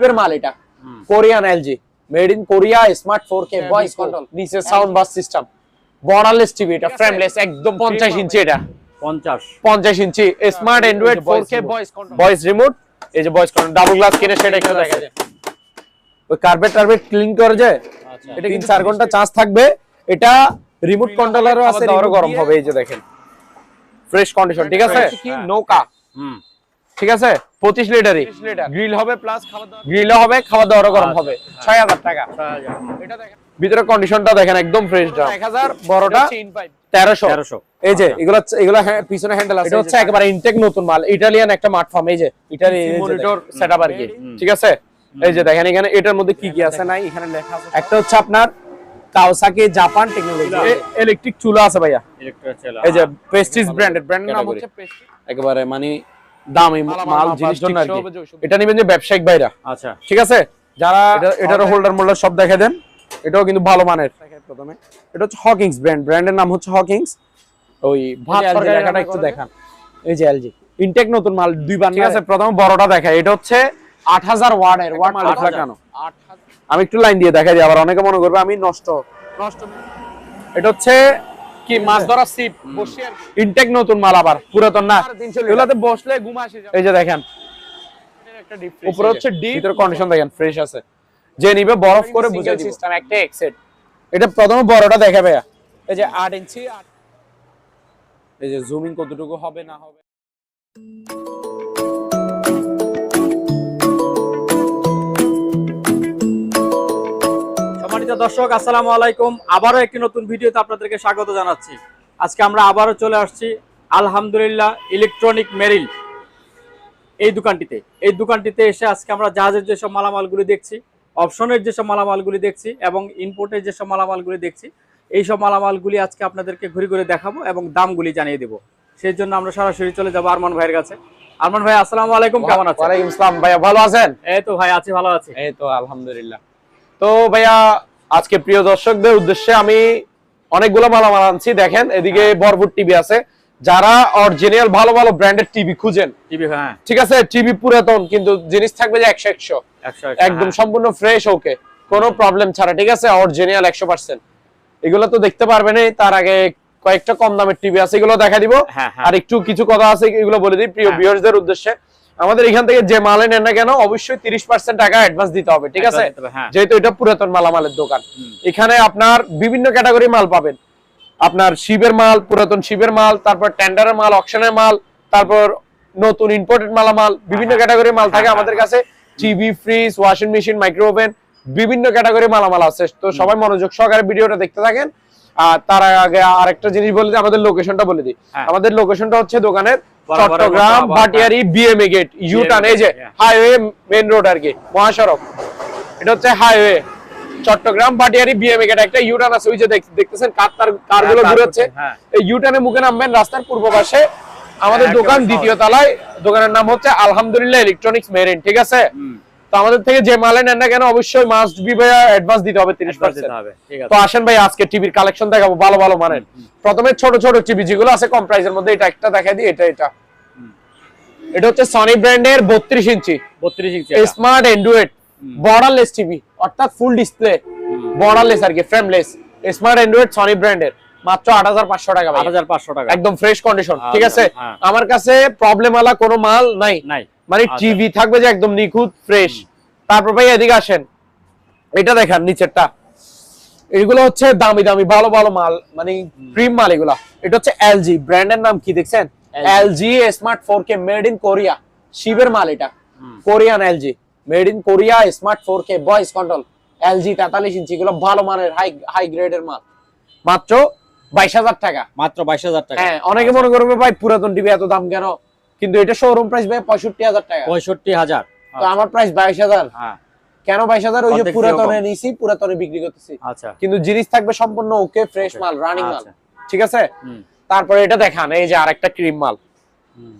শিপের মাল এটা Korean LG made in Korea smart 4K voice control নিচে sound bass system borderless TV এটা frameless একদম 50 ইঞ্চি এটা 50 ইঞ্চি smart Android 4K voice remote এই যে ভয়েস কন্ট্রোল ডাবল গ্লাস কিনে সেটা একটু দেখা যায় ওই কার্পেট ক্লিন করে যায় এটা 3-4 ঘন্টা চার্জ থাকবে এটা রিমোট কন্ট্রোলারও আছে আরো গরম হবে এই যে দেখেন ফ্রেশ কন্ডিশন ঠিক আছে কি নৌকা ঠিক আছে 25 লিটারই গ্রিল হবে প্লাস খাওয়া দাওয়া গরম হবে 6000 টাকা এটা দেখেন ভিতরে কন্ডিশনটা দেখেন একদম ফ্রেশ দাম 1000 বড়টা 1300 এই যে এগুলা পিছনে হ্যান্ডেল আছে এটা হচ্ছে একেবারে ইনটেক নতুন মাল ইটালিয়ান একটা প্ল্যাটফর্ম এই যে ইটালি মনিটর সেটআপ আর কি ঠিক আছে এই যে দেখেন এখানে এটার মধ্যে কি কি আছে নাই এখানে লেখা আছে একটা হচ্ছে আপনার কাওসাকি জাপান টেকনোলজি ইলেকট্রিক চুলা আছে ভাইয়া ইলেকট্রিক চুলা এই যে প্রেস্টিজ ব্র্যান্ডের নাম হচ্ছে প্রেস্টিজ একেবারে মানে দামি মাল জিনিস জন্য আর কি এটা নেবেন যে ব্যবসায়িক ভাইরা আচ্ছা ঠিক আছে যারা এটার হোল্ডার মোল্ডার সব দেখে দেন এটাও কিন্তু ভালো মানের প্রথমে এটা হচ্ছে হকিংস ব্র্যান্ডের নাম হচ্ছে হকিংস ওই ভাত তরকারি লেখাটা একটু দেখান এই যে এলজি ইনটেক নতুন মাল দুইবার ঠিক আছে প্রথমে বড়টা দেখাই এটা হচ্ছে 8000 ওয়াটের ওয়াট মাল লাগানো 8000 আমি একটু লাইন দিয়ে দেখাই দিই আবার অনেকে মনে করবে আমি নষ্ট এটা হচ্ছে কি মাছ ধরা সিপ বসে আর ইনটেক নতুন মাল আবার পুরাতন না এগুলাতে বসলে ঘুম আসে এই যে দেখেন একটা ডিপ উপরে হচ্ছে ডিপ ভিতর কন্ডিশন দেখেন ফ্রেশ আছে যে নিবে বরফ করে বুঝাই দিব সিস্টেম একটা এক্সেট এটা প্রথমে বড়টা দেখাবে এই যে 8 ইঞ্চি এই যে জুমিং কতটুকু হবে না হবে সম্মানিত দর্শক আসসালামু আলাইকুম আবারো একটি নতুন ভিডিওতে আপনাদেরকে স্বাগত জানাচ্ছি আজকে আমরা আবারো চলে আসছি আলহামদুলিল্লাহ ইলেকট্রনিক মেরিল এই দোকানটিতে এসে আজকে আমরা জাহাজের যেসব মালামালগুলি দেখছি অপশনের যেসব মালামালগুলি দেখছি এবং ইম্পোর্টের যেসব মালামালগুলি দেখছি এই সব মালামালগুলি আজকে আপনাদেরকে ঘুরে ঘুরে দেখাবো এবং দামগুলি জানিয়ে দেব সেই জন্য আমরা সরাসরি চলে যাব আরমান ভাইয়ের কাছে আরমান ভাই আসসালামু আলাইকুম কেমন আছেন ওয়ালাইকুম আসসালাম ভাইয়া ভালো আছেন এই তো ভাই আছি ভালো আছি এই তো আলহামদুলিল্লাহ তো ভাইয়া আজকে প্রিয় দর্শকদের উদ্দেশ্যে আমি অনেকগুলো মালামাল আনছি দেখেন এদিকে বরবুট টিভি আছে যারা অরিজিনাল ভালো ভালো ব্র্যান্ডের টিভি খুঁজেন টিভি হ্যাঁ ঠিক আছে টিভি পুরাতন কিন্তু জিনিস থাকবে যে 100 একদম সম্পূর্ণ ফ্রেশ ওকে কোনো প্রবলেম ছাড়া ঠিক আছে অরিজিনাল 100% এগুলো তো দেখতে পারবেন তার আগে কয়েকটা কম দামের টিভি আছে এগুলো দেখা দিব আর একটু কিছু কথা আছে এগুলো বলে দিই প্রিয় ভিউয়ারদের উদ্দেশ্যে আমাদের এখান থেকে যে মাল নেন না কেন অবশ্যই 30% টাকা অ্যাডভান্স দিতে হবে ঠিক আছে যেহেতু এটা পুরাতন মালামালের দোকান এখানে আপনার বিভিন্ন ক্যাটাগরি মাল পাবেন আপনার শিবের মাল পুরাতন শিবের মাল তারপর টেন্ডারের মাল অকশনের মাল তারপর নতুন ইম্পোর্টেড মালামাল বিভিন্ন ক্যাটাগরির মাল থাকে আমাদের কাছে TV fridge washing machine micro oven বিভিন্ন ক্যাটাগরি মালামাল আছে তো সবাই মনোযোগ সহকারে ভিডিওটা দেখতে থাকেন আর তার আগে আরেকটা জিনিস বলে দিই আমাদের লোকেশনটা বলে দিই আমাদের লোকেশনটা হচ্ছে দোকানের Chittagong Bhatiari BMA gate U turn এই যে হাইওয়ে মেইন রোড আর কি মহাসড়ক এটা হচ্ছে highway Chittagong Bhatiari BMA gate একটা ইউটার্ন আছে ওই যে দেখতেছেন কারগুলো ঘুরছে এই ইউটার্নের মুখে নামবেন রাস্তার পূর্ব পাশে আমাদের দোকান দ্বিতীয় তলায় দোকানের নাম হচ্ছে আলহামদুলিল্লাহ ইলেকট্রনিক্স মেরিন ঠিক আছে তো আমাদের থেকে যে মাল নেন না কেন অবশ্যই মাস্ট বি ভাই অ্যাডভান্স দিতে হবে 30% তো আসেন ভাই আজকে টিভির কালেকশন দেখাবো ভালো ভালো মানের প্রথমে ছোট ছোট টিভি যেগুলো আছে কম প্রাইসের মধ্যে এটা একটা দেখাই দিই এটা হচ্ছে সনি ব্র্যান্ডের 32 ইঞ্চি স্মার্ট অ্যান্ড্রয়েড বর্ডারলেস টিভি অর্থাৎ ফুল ডিসপ্লে বর্ডারলেস আর কি ফ্রেমলেস স্মার্ট অ্যান্ড্রয়েড সনি ব্র্যান্ডের মাত্র 8500 টাকা 8500 টাকা একদম ফ্রেশ কন্ডিশন ঠিক আছে আমার কাছে প্রবলেম वाला কোনো মাল নাই মানে টিভি থাকবে যে একদম নিখুঁত ফ্রেশ তারপর ভাই এদিকে আসেন এটা দেখেন নিচেরটা এগুলো হচ্ছে দামি দামি ভালো ভালো মাল মানে প্রিমিয়াম মাল এগুলা এটা হচ্ছে এলজি ব্র্যান্ডের নাম কি দেখছেন LG smart 4K made in Korea শিবের মাল এটা Korean LG made in Korea smart 4K voice control LG 43 ইঞ্চি এগুলো ভালো মানের হাই গ্রেডের মাল মাত্র 22000 টাকা মাত্র 22000 টাকা হ্যাঁ অনেকে মনে করবে ভাই পুরাতন টিভি এত দাম কেন কিন্তু এটা শোরুম প্রাইস ভাই 65000 টাকা 65000 তো আমার প্রাইস 22000 হ্যাঁ কেন 22000 ওই যে পুরাতনে নিছি পুরাতনে বিক্রি করতেছি আচ্ছা কিন্তু জিনিস থাকবে সম্পূর্ণ ওকে ফ্রেশ মাল রানিং মাল ঠিক আছে তারপরে এটা দেখান এই যে আরেকটা ক্রিম মাল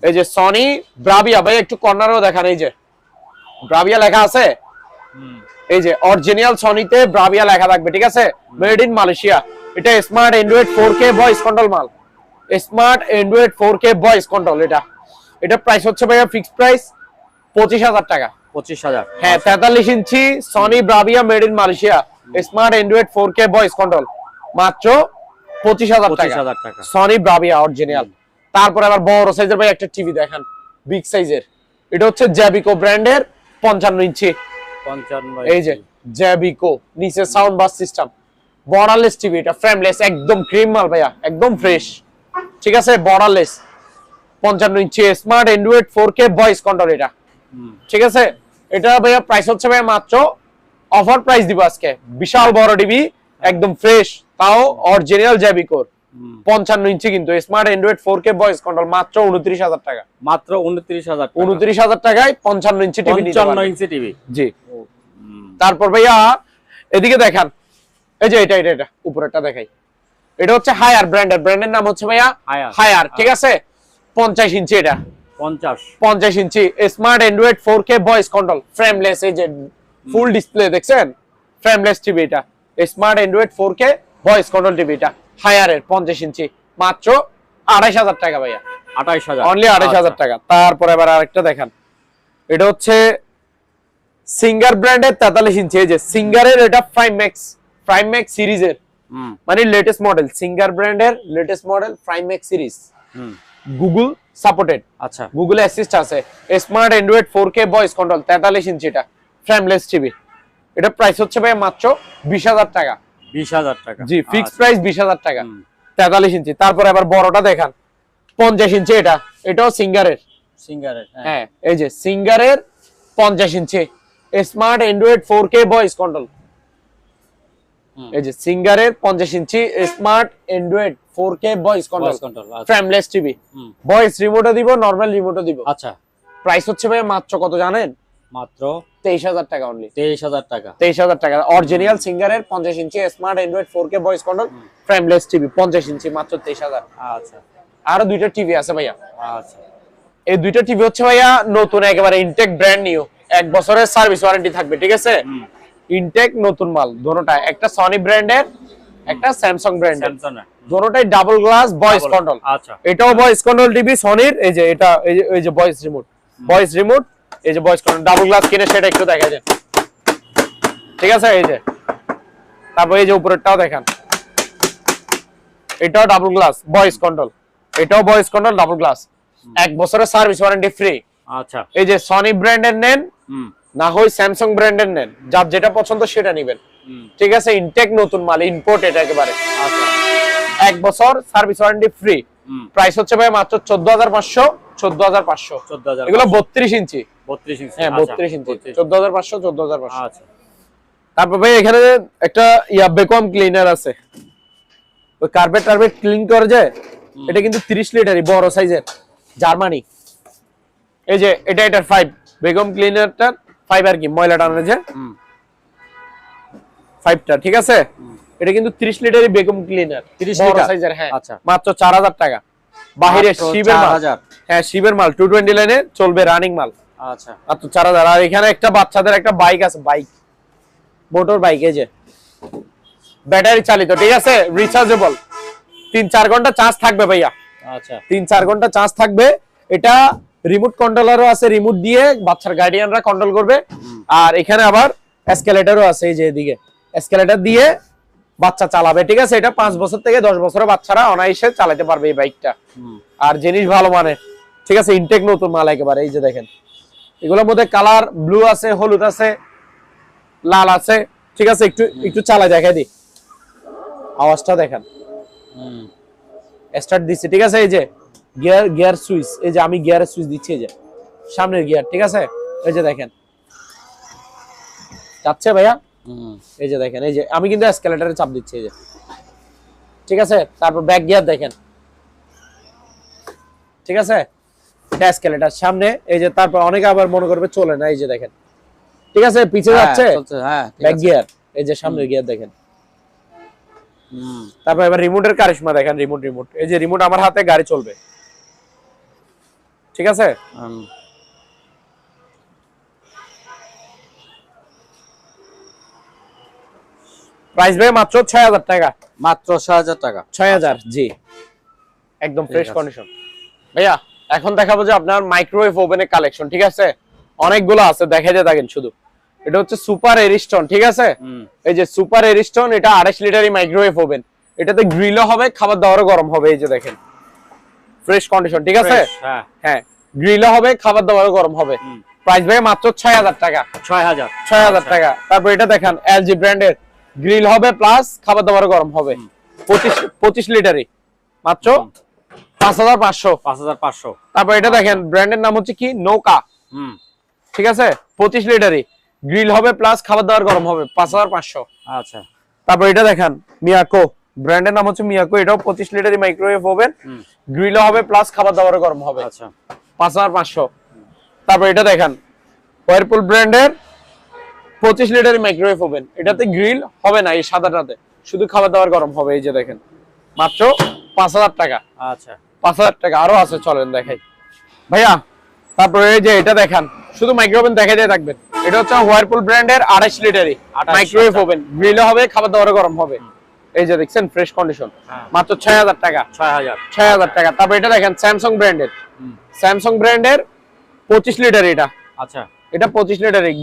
এই যে সনি ব্রাভিয়া ভাই একটু কর্নারেও দেখান এই যে ব্রাভিয়া লেখা আছে এই যে অরিজিনাল সনিতে ব্রাভিয়া লেখা থাকবে ঠিক আছে মেড ইন মালয়েশিয়া এটা smart Android 4K voice control মাল smart Android 4K voice control এটা প্রাইস হচ্ছে ভাইয়া ফিক্সড প্রাইস 25000 টাকা 25,000 হ্যাঁ 43 ইঞ্চি Sony Bravia made in Malaysia smart Android 4K voice control মাত্র 25,000 টাকা 25,000 টাকা সনি ব্রাভিয়া অরিজিনাল। তারপর আবার বড় সাইজের ভাই একটা টিভি দেখেন, বিগ সাইজের, এটা হচ্ছে জ্যাবিকো ব্র্যান্ডের 55 ইঞ্চি। 55 এই যে জ্যাবিকো, নিচে sound bass system, borderless TV, এটা ফ্রেমলেস, একদম ক্রিম মাল ভাইয়া, একদম ফ্রেশ, ঠিক আছে, বর্ডারলেস 55 ইঞ্চি smart Android 4K voice control এটা, ঠিক আছে। এটা ভাইয়া প্রাইস হচ্ছে ভাইয়া মাত্র অফার প্রাইস দিব আজকে, বিশাল বড় টিভি, একদম ফ্রেশ, তাও অরিজিনাল জ্যাবিকোর 55 ইঞ্চি, কিন্তু smart Android 4K voice control মাত্র 29,000 টাকা, মাত্র 29,000 টাকা 29,000 টাকায় 55 ইঞ্চি টিভি, 55 ইঞ্চি টিভি। জি। তারপর ভাইয়া এদিকে দেখান, এই যে এটা উপরেরটা দেখাই, এটা হচ্ছে হায়ার ব্র্যান্ডের নাম হচ্ছে ভাইয়া হায়ার, ঠিক আছে, 50 ইঞ্চি, এটা 50 ইঞ্চি smart Android 4K voice control frameless, এই যে ফুল ডিসপ্লে দেখছেন, ফ্রেমলেস টিভি, এটা smart Android 4K voice control TV, এটা হায়ারের 50 ইঞ্চি মাত্র 28,000 টাকা ভাইয়া, 28,000 অনলি 28,000 টাকা। তারপর এবার আরেকটা দেখান, এটা হচ্ছে সিঙ্গার ব্র্যান্ডের 43 ইঞ্চি, এই যে সিঙ্গারের, এটা প্রাইম ম্যাক্স সিরিজের, মানে লেটেস্ট মডেল, সিঙ্গার ব্র্যান্ডের latest model prime max series, Google supported, আচ্ছা গুগল অ্যাসিস্ট আছে, smart Android 4K voice control 43 ইঞ্চি, এটা ফ্রেমলেস টিভি, এটা প্রাইস হচ্ছে ভাই মাত্র 20,000 টাকা, 20,000 টাকা, জি ফিক্সড প্রাইস 20,000 টাকা 43 ইঞ্চি। তারপর আবার বড়টা দেখান 50 ইঞ্চি, এটাও সিঙ্গারের, হ্যাঁ এই যে সিঙ্গারের 50 ইঞ্চি smart Android 4K voice control, এই যে সিঙ্গারের 50 ইঞ্চি smart Android 4K voice control frameless TV, voice রিমোটও দিব, নরমাল রিমোটও দিব। আচ্ছা প্রাইস হচ্ছে ভাই মাত্র কত জানেন? মাত্র 23,000 টাকা অনলি, 23,000 টাকা, 23,000 টাকা অরিজিনাল সিঙ্গারের 50 ইঞ্চি smart Android 4K voice control frameless TV 50 ইঞ্চি মাত্র 23,000। আচ্ছা আরো দুইটা টিভি আছে ভাইয়া, আচ্ছা এই দুইটা টিভি হচ্ছে ভাইয়া নতুন, একেবারে ইনটেক ব্র্যান্ড নিউ, 1 বছরের সার্ভিস ওয়ারেন্টি থাকবে, ঠিক আছে, ইনটেক নতুন মাল দুটোটা, একটা সনি ব্র্যান্ডের, একটা স্যামসাং ব্র্যান্ডের, দুটোটাই ডাবল গ্লাস ভয়েস কন্ট্রোল। আচ্ছা এটাও ভয়েস কন্ট্রোল টিভি সনির, এই যে এটা এই যে ভয়েস রিমোট, এই যে ভয়েস কন্ট্রোল ডাবল গ্লাস কিনে সেটা একটু দেখা যায়, ঠিক আছে, এই যে। তারপর এই যে উপরেরটাও দেখান, এটাও ডাবল গ্লাস ভয়েস কন্ট্রোল, এটাও ভয়েস কন্ট্রোল ডাবল গ্লাস, 1 বছরের সার্ভিস ওয়ারেন্টি ফ্রি। আচ্ছা এই যে সনি ব্র্যান্ডের নেন না হয় স্যামসাং ব্র্যান্ডের নেন, যার যেটা পছন্দ সেটা নেবেন, ঠিক আছে, ইনটেক নতুন মাল, ইম্পোর্ট এটা একেবারে, আচ্ছা 1 বছর সার্ভিস ওয়ারেন্টি ফ্রি। প্রাইস হচ্ছে ভাই মাত্র 14,500, 14,500, এগুলো 32 ইঞ্চি, 32 ইঞ্চি, হ্যাঁ 32 ইঞ্চি, 14,500, 14,500। আচ্ছা তারপর ভাই এখানে একটা ভ্যাকুয়াম ক্লিনার আছে, ওই কার্পেট ক্লিন করে যে, এটা কিন্তু 30 লিটারই, বড় সাইজের, জার্মানি, এই যে এটার 5 ভ্যাকুয়াম ক্লিনারটা 5 আর কি, ময়লা টানে যে 5টা, ঠিক আছে, এটা কিন্তু 30 লিটারই ভ্যাকুয়াম ক্লিনার, 30 লিটার সাইজের, হ্যাঁ আচ্ছা মাত্র 4,000 টাকা, বাহিরে শিবের মাল, হ্যাঁ শিবের মাল, 220 লাইনে চলবে, রানিং মাল, আচ্ছা মাত্র 4,000। আর এখানে একটা বাচ্চাদের একটা বাইক আছে, বাইক মোটর বাইক, এই যে ব্যাটারি চালিত, ঠিক আছে, রিচার্জেবল, 3-4 ঘন্টা চার্জ থাকবে ভাইয়া, আচ্ছা 3-4 ঘন্টা চার্জ থাকবে। এটা রিমোট কন্ট্রোলারও আছে, রিমোট দিয়ে বাচ্চার গার্ডিয়ানরা কন্ট্রোল করবে, আর এখানে আবার এসকেলেটরও আছে, এই যে এদিকে এসকেলেটর দিয়ে বাচ্চা চালাবে, ঠিক আছে। এটা 5 বছর থেকে 10 বছরের বাচ্চারা অনায়াসে চালাতে পারবে এই বাইকটা, আর জিনিস ভালো মানের, ঠিক আছে, ইনটেক নতুন মাল একেবারে। এই যে দেখেন এগুলোর মধ্যে কালার ব্লু আছে, হলুদ আছে, লাল আছে, ঠিক আছে, একটু চালা দেখাই দিই, আওয়াজটা দেখেন, স্টার্ট দিচ্ছি, ঠিক আছে, এই যে গিয়ার সুইচ, এই যে আমি গিয়ারের সুইচ দিচ্ছি, এই যে সামনের গিয়ার, ঠিক আছে, এই যে দেখেন যাচ্ছে ভাইয়া, এই যে দেখেন, এই যে আমি কিন্তু এসকেলেটরে চাপ দিচ্ছি, এই যে, ঠিক আছে। তারপর ব্যাক গিয়ার দেখেন, ঠিক আছে, এটা এসকেলেটর সামনে, এই যে। তারপর অনেকে আবার মনে করবে চলে না, এই যে দেখেন, ঠিক আছে, পিছে যাচ্ছে, হ্যাঁ ব্যাক গিয়ার, এই যে সামনের গিয়ার দেখেন। তারপর এবার রিমোটের কারিশমা দেখেন, রিমোট, এই যে রিমোট আমার হাতে, গাড়ি চলবে, ঠিক আছে। প্রাইস ভাই মাত্র 6,000 টাকা, মাত্র 6,000 টাকা, 6,000, জি একদম ফ্রেশ কন্ডিশন। ভাইয়া এখন দেখাবো যে আপনার মাইক্রোওয়েভ ওভেনের কালেকশন, ঠিক আছে, অনেকগুলো আছে, দেখাইতে থাকেন শুধু। এটা হচ্ছে সুপার এরিস্টন, ঠিক আছে? এই যে সুপার এরিস্টন, এটা 28 লিটারই মাইক্রোওয়েভ ওভেন। এটাতে গ্রিলও হবে, খাবার দাবারও গরম হবে। এই যে দেখেন ফ্রেশ কন্ডিশন, ঠিক আছে? হ্যাঁ, গ্রিলও হবে, খাবার দাবারও গরম হবে। প্রাইস ভাই মাত্র 6000 টাকা। 6000 টাকা। তারপর এটা দেখেন এলজি ব্র্যান্ডের, গ্রিল হবে প্লাস খাবার দাবারও গরম হবে। 25 লিটারই মাত্র 5500। তারপর এটা দেখেন ব্র্যান্ডের নাম হচ্ছে কি, নৌকা, ঠিক আছে? 25 লিটারই, গ্রিল হবে প্লাস খাবার দাবার গরম হবে, 5500। আচ্ছা। তারপর এটা দেখেন মিয়াকো, ব্র্যান্ডের নাম হচ্ছে মিয়াকো, এটাও 25 লিটারই মাইক্রোওয়েভ ওভেন, গ্রিলও হবে প্লাস খাবার দাবার গরম হবে। আচ্ছা, 5500। তারপর এটা দেখেন ওয়ারপুল ব্র্যান্ডের 25 লিটারই মাইক্রোওয়েভ ওভেন, এটাতে গ্রিল হবে না, এই সাদাটাতে শুধু খাবার দাবার গরম হবে। এই যে দেখেন মাত্র 5000 টাকা। আচ্ছা, 5000 টাকা। আরো আছে, চলেন দেখাই ভাইয়া। তারপরে এই যে এটা দেখেন, শুধু মাইক্রোওভেন দেখাই দিয়ে থাকবেন। এটা হচ্ছে ওয়ারপুল ব্র্যান্ডের 28 লিটারই মাইক্রোওয়েভ ওভেন, গ্রিলও হবে, খাবার দাবার গরম হবে। এই যে দেখছেন ফ্রেশ কন্ডিশন, মাত্র 6000 টাকা। 6000 টাকা। তারপর এটা দেখেন স্যামসাং ব্র্যান্ডের, স্যামসাং ব্র্যান্ডের 25 লিটার এটা। আচ্ছা, এটা 25 লিটারই,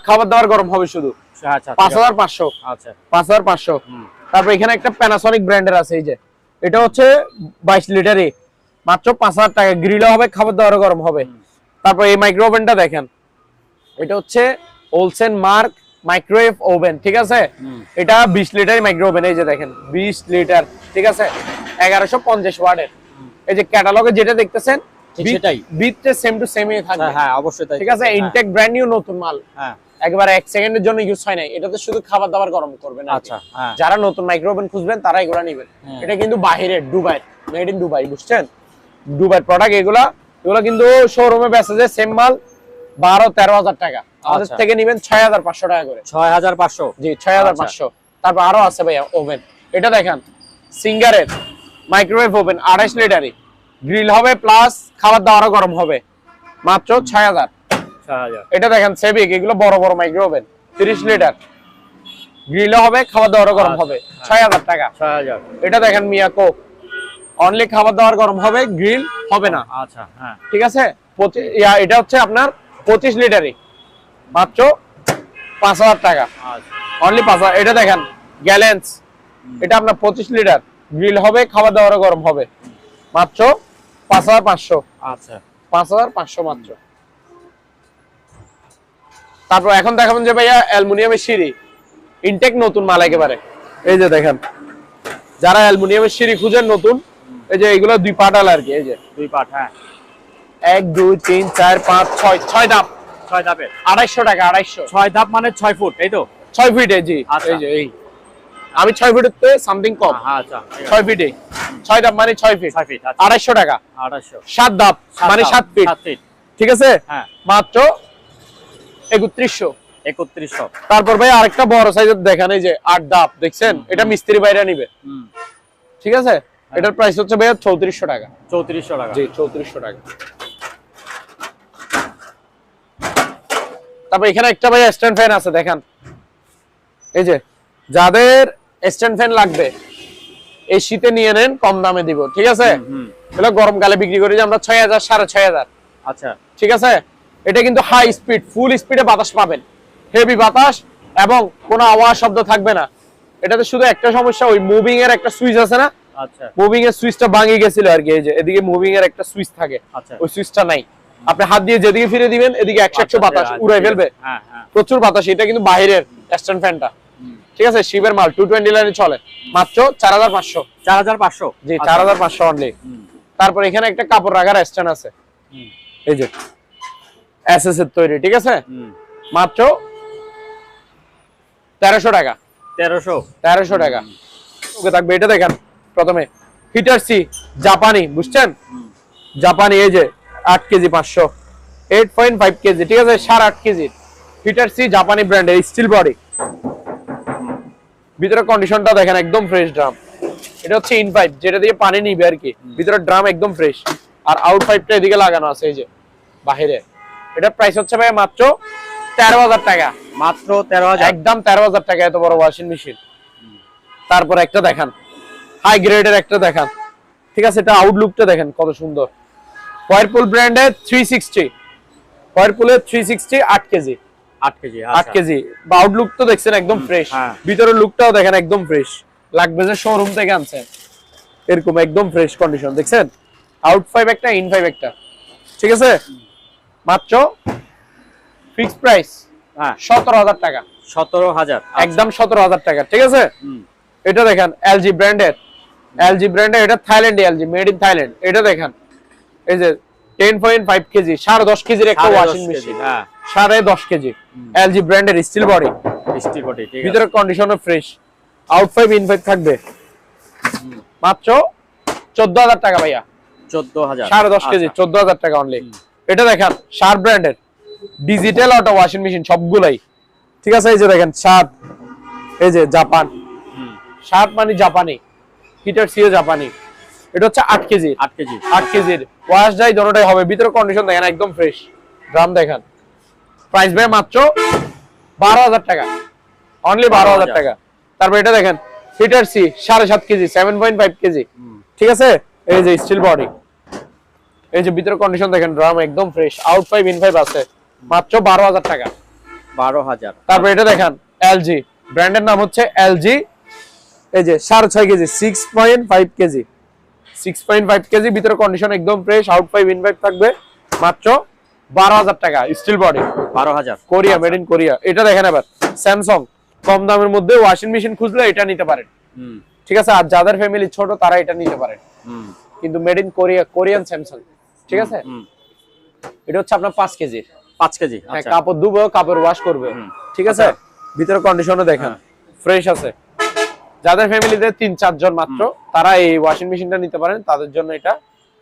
খাবার দাবার গরম হবে শুধু। আচ্ছা, 5500। আচ্ছা, 5500। তারপর এখানে একটা প্যানাসনিক ব্র্যান্ডের আছে, এই যে এটা হচ্ছে 22 লিটারই, মাত্র 5000 টাকা, গ্রিলও হবে, খাবার দাবার গরম হবে। তারপর এই মাইক্রোওভেনটা দেখেন, এটা হচ্ছে ওলসেন মার্ক মাইক্রোওয়েভ ওভেন, ঠিক আছে? এটা 20 লিটার মাইক্রোওভেন। এই যে দেখেন 20 লিটার, ঠিক আছে? 1150 ওয়াটের। এই যে ক্যাটালগে যেটা দেখতেছেন সেটাই, বিটটা সেম টু সেমই থাকবে। হ্যাঁ অবশ্যই তাই, ঠিক আছে? ইনটেক ব্র্যান্ড নিউ নতুন মাল, হ্যাঁ একবার 1 সেকেন্ডের জন্য ইউজ হয় নাই, এটাতে শুধু খাবার দাবার গরম করবেন। আচ্ছা, হ্যাঁ। যারা নতুন মাইক্রোওভেন খুঁজবেন তারা এগুলা নেবেন। এটা কিন্তু বাহিরের, দুবাই, মেড ইন দুবাই, বুঝছেন? দুবাই প্রোডাক্ট এগুলা কিন্তু শোরুমে বেচা যায় সেম মাল 12-13 হাজার টাকা, আমাদের থেকে নেবেন 6500 টাকা করে। 6500? জি, 6500। তারপর আরো আছে ভাইয়া ওভেন, এটা দেখেন সিঙ্গারের মাইক্রোওয়েভ ওভেন 28 লিটারই, গ্রিল হবে প্লাস খাবার দাবারও গরম হবে, মাত্র 6000। এটা দেখেন সেবিক, এগুলো বড় বড় মাইক্রোওভেন 30 লিটার, গ্রিলও হবে, খাবার দাবারও গরম হবে, 6000 টাকা। 6000। এটা দেখেন মিয়াকো, অনলি খাবার দাবার গরম হবে, গ্রিল হবে না। আচ্ছা, হ্যাঁ, ঠিক আছে? এটা হচ্ছে আপনার 25 লিটারই, মাত্র 5000 টাকা, অনলি 5000। এটা দেখেন গ্যালেন্স, এটা আপনার 25 লিটার, গ্রিল হবে, খাবার দাবারও গরম হবে, মাত্র 5500। আচ্ছা, 5500 মাত্র। তারপর এখন দেখাবেন যে ভাইয়া অ্যালুমিনিয়ামের সিঁড়ি, ইনটেক নতুন মাল একেবারে। এই যে দেখেন, যারা অ্যালুমিনিয়ামের সিঁড়ি খুঁজেন নতুন, এই যে এগুলো 2 পার্ট আর কি, এই যে 2 পার্ট, হ্যাঁ, 1 2 3 4 5 6 6 ধাপ, 6 ধাপে 250 টাকা। 250 6 ধাপ মানে 6 ফুট, এই তো? 6 ফিটে, জি। এই যে এই আমি 6 ফিটের সামথিং কম। আচ্ছা, 6 ফিটে, 6 ধাপ মানে 6 ফিট, 6 ফিট, 250 টাকা। 2800। 7 ধাপ মানে 7 ফিট, 7 ফিট, ঠিক আছে? হ্যাঁ, মাত্র 3100। 3100। তারপর ভাই আরেকটা বড় সাইজের দেখেন, এই যে 8 ধাপ, দেখছেন? এটা মিস্ত্রি বাইরে নিবে, ঠিক আছে? এটার প্রাইস হচ্ছে ভাই 3400 টাকা। 3400 টাকা, জি, 3400 টাকা। তারপর এখানে একটা ভাই স্ট্যান্ড ফ্যান আছে, দেখেন। এই যে যাদের স্ট্যান্ড ফ্যান লাগবে এই শীতে নিয়ে নেন, কম দামে দিব, ঠিক আছে? এগুলো গরমকালে বিক্রি করি যে আমরা 6000 6500। আচ্ছা, ঠিক আছে? এটা কিন্তু হাই স্পিড, ফুল স্পিডে বাতাস পাবেন, হেভি বাতাস, এবং কোনো আওয়াজ শব্দ থাকবে না। এটাতে শুধু একটা সমস্যা, ওই মুভিং এর একটা সুইচ আছে না, আচ্ছা, মুভিং এর সুইচটা ভাঙে গেছিল আর কি। এই যে এদিকে মুভিং এর একটা সুইচ থাকে, আচ্ছা, ওই সুইচটা নাই। আপনি হাত দিয়ে যেদিকে ফিরে দিবেন এদিকে 100 বাতাস উড়াই ফেলবে, হ্যাঁ, হ্যাঁ, প্রচুর বাতাস। এটা কিন্তু বাইরের স্ট্যান্ড ফ্যানটা, ঠিক আছে? শিবের মাল, 220 লাইনে চলে, মাত্র 4500। 4500? জি, 4500 অনলি। তারপর এখানে একটা কাপড় রাখার স্ট্যান্ড আছে, এই যে এসএস এর তৈরি, ঠিক আছে? মাত্র 1300 টাকা। 1300 টাকা ওকে থাকবে। এটা দেখেন প্রথমে হিটার সি, জাপানি, বুঝছেন? জাপানি, এই যে 8 কেজি 500, 8.5 কেজি, ঠিক আছে? 8.5 কেজি হিটার সি, জাপানি ব্র্যান্ডের, স্টিল বডি। ভিতরে কন্ডিশনটা দেখেন, একদম ফ্রেশ ড্রাম। এটা হচ্ছে ইন পাইপ, যেটা দিয়ে পানি নিবে আর কি। ভিতরে ড্রাম একদম ফ্রেশ, আর আউট পাইপটা এদিকে লাগানো আছে, এই যে বাহিরে। এটা প্রাইস হচ্ছে ভাই মাত্র 13000 টাকা। মাত্র 13000? একদম 13000 টাকা, এত বড় ওয়াশিং মেশিন। তারপর একটা দেখান, হাই গ্রেডের একটা দেখান, ঠিক আছে? এটা আউটলুকটা দেখেন কত সুন্দর। ওয়ারপুল ব্র্যান্ডের 360, ওয়ারপুলের 360 8 কেজি 8 কেজি 8 কেজি। বা আউটলুক তো দেখছেন একদম ফ্রেশ, হ্যাঁ। ভিতরের লুকটাও দেখেন একদম ফ্রেশ, লাগবে যে শোরুম থেকে আনছেন এরকম একদম ফ্রেশ কন্ডিশন। দেখছেন আউট 5 একটা, ইন 5 একটা, ঠিক আছে। মাত্র ফিক্সড প্রাইস হ্যাঁ 17,000 টাকা, 17,000 একদম 17,000 টাকা, ঠিক আছে। এটা দেখেন এলজি ব্র্যান্ডের, এলজি ব্র্যান্ডের, এটা Thailand LG, made in Thailand. এটা দেখেন এই যে 10.5 কেজি, 10.5 কেজির একটা ওয়াশিং মেশিন, হ্যাঁ 10.5 কেজি, এলজি ব্র্যান্ডের, স্টিল বডি, স্টিল বডি, ঠিক আছে। ভিতরের কন্ডিশনও ফ্রেশ, আউট 5 ইন 5 থাকবে। মাত্র 14,000 টাকা ভাইয়া, 14,000 10.5 কেজি, 14,000 টাকা অনলি। এটা দেখেন শার্প ব্র্যান্ডের ডিজিটাল অটো ওয়াশিং মেশিন সবগুলাই, ঠিক আছে। এই যে দেখেন শার্প, এই যে জাপান, শার্প মানে জাপানি, হিটার সিও জাপানি। এটা হচ্ছে 8 কেজি, 8 কেজি 8 কেজির ওয়াশ ড্রাই দোনোটাই হবে। ভিতরে কন্ডিশন দেখেন একদম ফ্রেশ, ড্রাম দেখেন। প্রাইস ভাই মাত্র 12,000 টাকা, অনলি 12,000 টাকা। তারপর এটা দেখেন হিটার সি 7.5 কেজি, 7.5 কেজি, ঠিক আছে। এই যে স্টিল বডি, এই যে ভিতরে কন্ডিশন দেখেন, ড্রাম একদম ফ্রেশ, আউট 5 ইন 5 আছে, মাত্র 12,000 টাকা, 12,000। তারপর এটা দেখেন এলজি ব্র্যান্ডের নাম হচ্ছে এলজি, এই যে 6.5 কেজি, 6.5 কেজি, 6.5 কেজি, ভিতরে কন্ডিশন একদম ফ্রেশ, আউট 5 ইন 5 থাকবে, মাত্র 12,000 টাকা, steel body, 12,000 Korea, made in Korea. এটা দেখেন আবার স্যামসাং, কম দামের মধ্যে ওয়াশিং মেশিন খুঁজলে এটা নিতে পারেন, ঠিক আছে। আর যাদের ফ্যামিলি ছোট তারা এটা নিতে পারেন, কিন্তু made in Korea, Korean Samsung, ঠিক আছে। এটা হচ্ছে আপনার 5 কেজি, 5 কেজি, হ্যাঁ, আচ্ছা। কাপড় ধুবো, কাপড় ওয়াশ করবে, ঠিক আছে। ভিতরে কন্ডিশনও দেখেন ফ্রেশ আছে। যাদের ফ্যামিলিতে 3-4 জন মাত্র, তারা এই ওয়াশিং মেশিনটা নিতে পারেন, তাদের জন্য এটা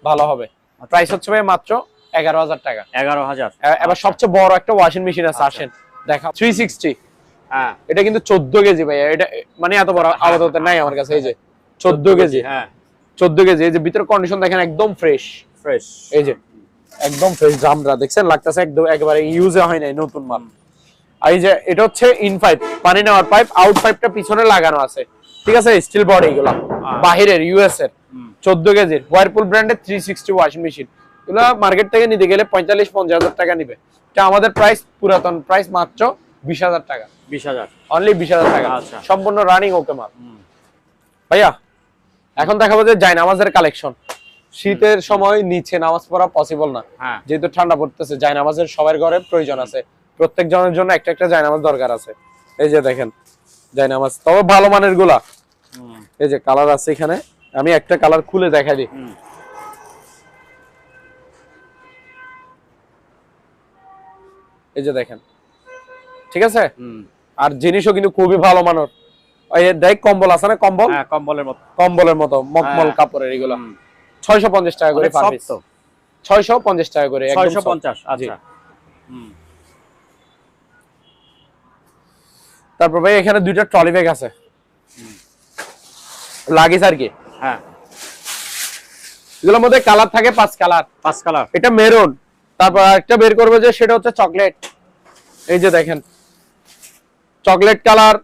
ভালো হবে। প্রাইস হচ্ছে ভাই মাত্র 11,000 টাকা, 11,000। এবার সবচেয়ে বড় একটা ওয়াশিং মেশিন আছে, আসেন দেখা, 360, হ্যাঁ এটা কিন্তু 14 কেজি ভাই, এটা মানে এত বড় আপাতত নাই আমার কাছে। এই যে 14 কেজি, হ্যাঁ 14 কেজি, এই যে ভিতরে কন্ডিশন দেখেন একদম ফ্রেশ, ফ্রেশ, এই যে একদম ফ্রেশ, জামরা দেখছেন লাগতেছে একদম একেবারে ইউজে হয় নাই, নতুন মাল। আর এই যে এটা হচ্ছে ইন 5 পানি নেওয়ার পাইপ, আউট পাইপটা পিছনে লাগানো আছে, ঠিক আছে। স্টিল বডি, এগুলা বাহিরের ইউএস এর, 14 কেজির ওয়ারপুল ব্র্যান্ডের 360 ওয়াশিং মেশিন। এগুলা মার্কেট থেকে নিতে গেলে 45-50 টাকা নিবে, এটা আমাদের প্রাইস, পুরাতন প্রাইস মাত্র 20,000 টাকা, 20,000, অনলি 20,000 টাকা, আচ্ছা। সম্পূর্ণ রানিং ওকে মাল। ভাইয়া এখন দেখাবো যে জায়নামাজের কালেকশন। শীতের সময় নিচে নামাজ পড়া পসিবল না, হ্যাঁ যেহেতু ঠান্ডা পড়তেছে, জায়নামাজের সবার ঘরে প্রয়োজন আছে, প্রত্যেক জনের জন্য একটা একটা জায়নামাজ দরকার আছে। এই যে দেখেন জায়নামাজ, তবে ভালো মানের গুলা, এই যে কালার আছে এখানে, আমি একটা কালার খুলে দেখাই দিই। এই যে দেখেন, ঠিক আছে। আর জিনিসও কিন্তু খুবই ভালো মানের। এই দেখ কম্বল আছে না, কম্বল, হ্যাঁ কম্বলের মতো, কম্বলের মতো মকমল কাপড়ের, এগুলা 650 টাকা করে পার পিস, 650 টাকা করে, একদম 650, আচ্ছা। তারপর ভাই এখানে দুইটা ট্রলি ব্যাগ আছে, লাগেজ আর কি, হ্যাঁ এগুলোর মধ্যে কালার থাকে 5 কালার, 5 কালার। এটা মেরুন, তারপর একটা বের করবে যে সেটা হচ্ছে চকলেট, এই যে দেখেন chocolate colour,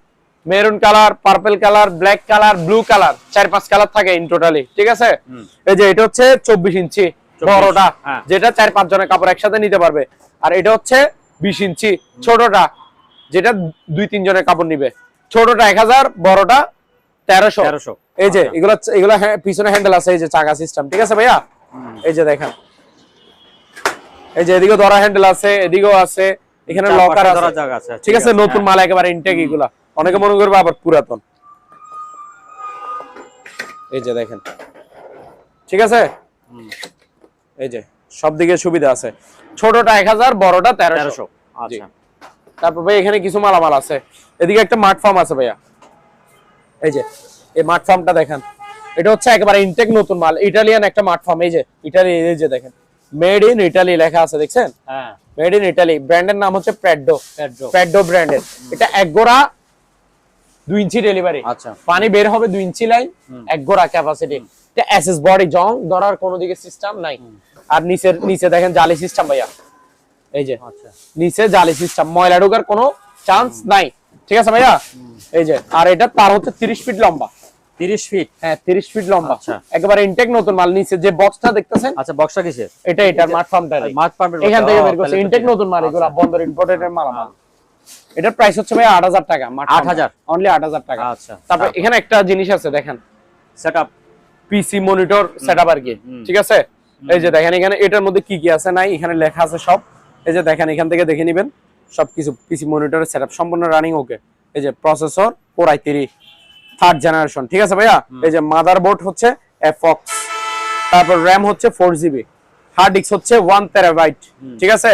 maroon colour, purple colour, black colour, blue colour, 4-5 colour থাকে ইন টোটালি, ঠিক আছে। এই যে এটা হচ্ছে 24 ইঞ্চি বড়টা, যেটা 4-5 জনের কাপড় একসাথে নিতে পারবে। আর এটা হচ্ছে 20 ইঞ্চি ছোটটা, যেটা 2-3 জনের কাপড় নিবে। ছোটটা 1000, বড়টা 1300। এই যে এগুলা পিছনে হ্যান্ডেল আছে, এই যে চাকা সিস্টেম, ঠিক আছে ভাইয়া। এই যে দেখেন, এই যে এদিকে ধরা হ্যান্ডেল আছে, এদিকেও আছে, এখানে লকার আছে, ঠিক আছে। নতুন মাল একেবারে ইনটেক, এগুলা অনেকে মনে করবে আবার পুরাতন। এই যে দেখেন, ঠিক আছে। এই যে সব দিকে সুবিধা আছে, ছোটটা 1000, বড়টা 1300, আচ্ছা। তারপর ভাই এখানে কিছু মালামাল আছে, এদিকে একটা মাঠ ফার্ম আছে ভাইয়া, এই যে এই মাঠ ফার্মটা দেখেন, এটা হচ্ছে একেবারে ইনটেক নতুন মাল, ইটালিয়ান একটা মাঠ ফার্ম। এই যে ইটালি, এই যে দেখেন মেড ইন ইটালি লেখা আছে, দেখছেন, হ্যাঁ মেড ইন ইটালি। ব্র্যান্ডের নাম হচ্ছে প্রেডো, প্রেডো ব্র্যান্ডের। এটা এক গোড়া 2 ইঞ্চি ডেলিভারি, আচ্ছা। পানি বের হবে 2 ইঞ্চি লাইন, এক গোড়া ক্যাপাসিটি। এটা এসএস বডি, জং ধরার কোনো দিকে সিস্টেম নাই। আর নিচে দেখেন জালি সিস্টেম ভাইয়া, এই যে নিচে জালি সিস্টেম, ময়লা ঢোকার কোনো চান্স নাই, ঠিক আছে ভাইয়া। এই যে আর এটা তার হচ্ছে 30 ফিট লম্বা, 30 ফিট। হ্যাঁ 30 ফিট লম্বা। আচ্ছা। একেবারে ইনটেক নতুন মাল। নিচে যে বক্সটা দেখতেছেন, আচ্ছা বক্সটা কিসের? এটার মাঠ ফার্মটার। মাঠ পাম্পের এখান থেকে বের করছে ইনটেক নতুন মাল, এগুলো বন্দর ইম্পোর্টেড মাল। এটার প্রাইস হচ্ছে ভাই 8000 টাকা। 8000 অনলি 8000 টাকা। আচ্ছা। তারপর এখানে একটা জিনিস আছে দেখেন, সেটআপ পিসি মনিটর সেটআপ আর কি, ঠিক আছে? এই যে দেখেন এখানে এটার মধ্যে কি কি আছে নাই এখানে লেখা আছে সব। এই যে দেখেন এখান থেকে দেখে নেবেন সবকিছু। পিসি মনিটরের সেটআপ সম্পূর্ণ রানিং ওকে। এই যে processor Core i3 third generation, ঠিক আছে ভাইয়া? এই যে মাদারবোর্ড হচ্ছে FOX, তারপর RAM হচ্ছে 4GB, হার্ড ডিস্ক হচ্ছে 1 টেরাবাইট, ঠিক আছে?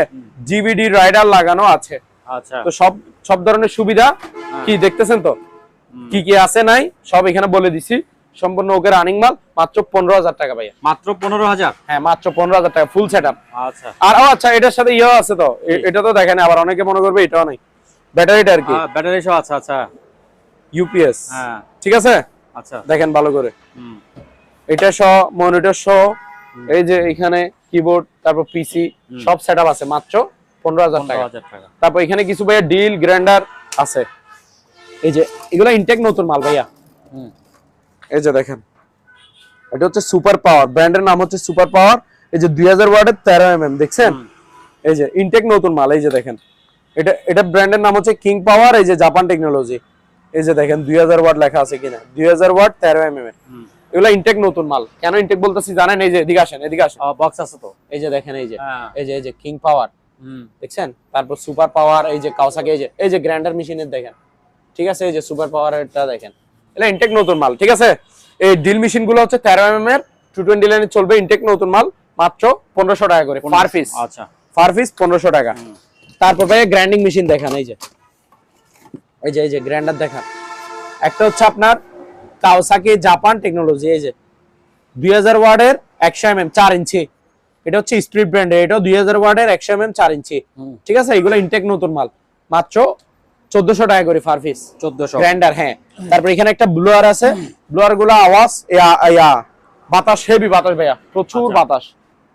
জিবিডি রাইডার লাগানো আছে। আচ্ছা। তো সব ধরনের সুবিধা কি দেখতেছেন তো, কি কি আছে নাই সব এখানে বলে দিছি। সম্পূর্ণ ওকে রানিং মাল, মাত্র 15000 টাকা ভাইয়া। মাত্র 15000? হ্যাঁ মাত্র 15000 টাকা ফুল সেটআপ। আচ্ছা। আর আচ্ছা এটার সাথে ইয়ে আছে তো, এটা তো দেখেন আবার অনেকে মনে করবে এটাও নাই, ব্যাটারিটা আর কি। ব্যাটারি সহ। আচ্ছা আচ্ছা। ইউপিএস, হ্যাঁ ঠিক আছে? আচ্ছা দেখেন ভালো করে, এটা সহ মনিটর সহ। এই যে এখানে কিবোর্ড, তারপর পিসি সব সেটআপ আছে, মাত্র 15000 টাকা। তারপর এখানে কিছু ভাইয়া ডিল গ্রাইন্ডার আছে। এই যে এগুলা ইনটেক নতুন মাল ভাইয়া। এই যে দেখেন এটা হচ্ছে সুপার পাওয়ার, ব্র্যান্ডের নাম হচ্ছে সুপার পাওয়ার। এই যে 2000 ওয়াটের 13mm দেখছেন? এই যে ইনটেক নতুন মাল। এই যে দেখেন এটা ব্র্যান্ডের নাম হচ্ছে কিং পাওয়ার। এই যে জাপান টেকনোলজি। এই যে দেখেন 2000 ওয়াট লেখা আছে কিনা, 2000 ওয়াট 13mm। এগুলা ইনটেক নতুন মাল। কেন ইনটেক বলতেছি জানেন? এই যে এদিকে আসেন, এদিকে আসেন, বক্স আছে তো। এই যে দেখেন এই যে কিং পাওয়ার দেখছেন, তারপর সুপার পাওয়ার, এই যে কাওয়াসাকি, এই যে গ্রাইন্ডার মেশিনের দেখেন, ঠিক আছে? এই যে সুপার পাওয়ারটা দেখেন, এটা ইনটেক নতুন মাল, ঠিক আছে? এই ড্রিল মেশিন গুলো হচ্ছে 13mm এর 220 লাইনে চলবে, ইনটেক নতুন মাল, মাত্র 1500 টাকা করে পার পিস। আচ্ছা পার পিস 1500 টাকা। তারপর ভাই গ্রাইন্ডিং মেশিন দেখেন, এই যে গ্রাইন্ডার দেখেন। একটা হচ্ছে আপনার কাওয়াসাকি জাপান টেকনোলজি, এই যে 2000 ওয়াটের 100mm 4 ইঞ্চি, এটা হচ্ছে স্পিড ব্র্যান্ডের, এটা 2000 ওয়াটের 100mm 4 ইঞ্চি, ঠিক আছে? এগুলো ইনটেক নতুন মাল, মাত্র 1400 টাকা করে পার পিস। 1400 গ্রাইন্ডার, হ্যাঁ। তারপর এখানে একটা ব্লোয়ার আছে, ব্লোয়ার গুলো আওয়াজ বাতাস, হেভি বাতাস ভাইয়া, প্রচুর বাতাস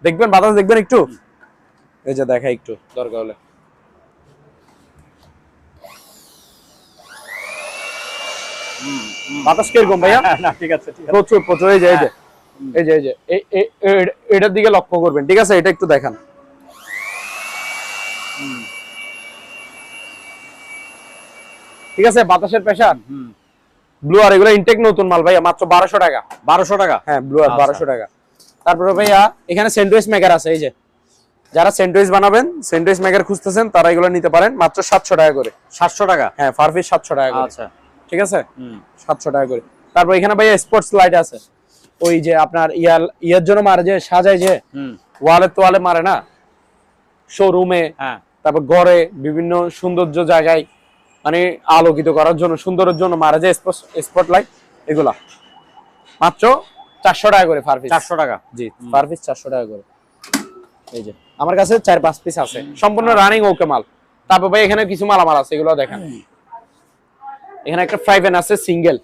দেখবেন, বাতাস দেখবেন একটু। এই যে দেখাই একটু দরকার হলে। বাতাস কিরকম ভাইয়া? না ঠিক আছে, প্রচুর প্রচুর। এই যে এটার দিকে লক্ষ্য করবেন, ঠিক আছে? এটা একটু দেখান। ঠিক আছে, বাতাসের প্রেসার, ব্লুয়ার, এগুলো ইনটেক নতুন মাল ভাইয়া, মাত্র 1200 টাকা। 1200 টাকা? হ্যাঁ ব্লুয়ার 1200 টাকা। তারপরে ভাইয়া এখানে স্যান্ডউইচ মেকার আছে। এই যে যারা স্যান্ডউইচ বানাবেন, স্যান্ডউইচ মেকার খুঁজতেছেন, তারা এগুলো নিতে পারেন, মাত্র 700 টাকা করে। 700 টাকা? হ্যাঁ পার পিস 700 টাকা করে। আচ্ছা ঠিক আছে, 700 টাকা করে। তারপর এখানে ভাইয়া স্পোর্টস লাইট আছে, ওই যে আপনার ইয়ার জন্য মারে, যে সাজায়, যে ওয়ালে মারে না, শোরুমে, তারপর ঘরে, বিভিন্ন সৌন্দর্য জায়গায়, মানে আলোকিত করার জন্য, সুন্দরের জন্য মারা যায় স্পট লাইট, এগুলা মাত্র 400 টাকা করে পার পিস। 400 টাকা? জি পার পিস 400 টাকা করে। এই যে আমার কাছে 4-5 পিস আছে, সম্পূর্ণ রানিং ওকে মাল। তারপর ভাই এখানে কিছু মালামাল আছে, এগুলো দেখেন। এখানে একটা ফ্রাই প্যান আছে সিঙ্গেল,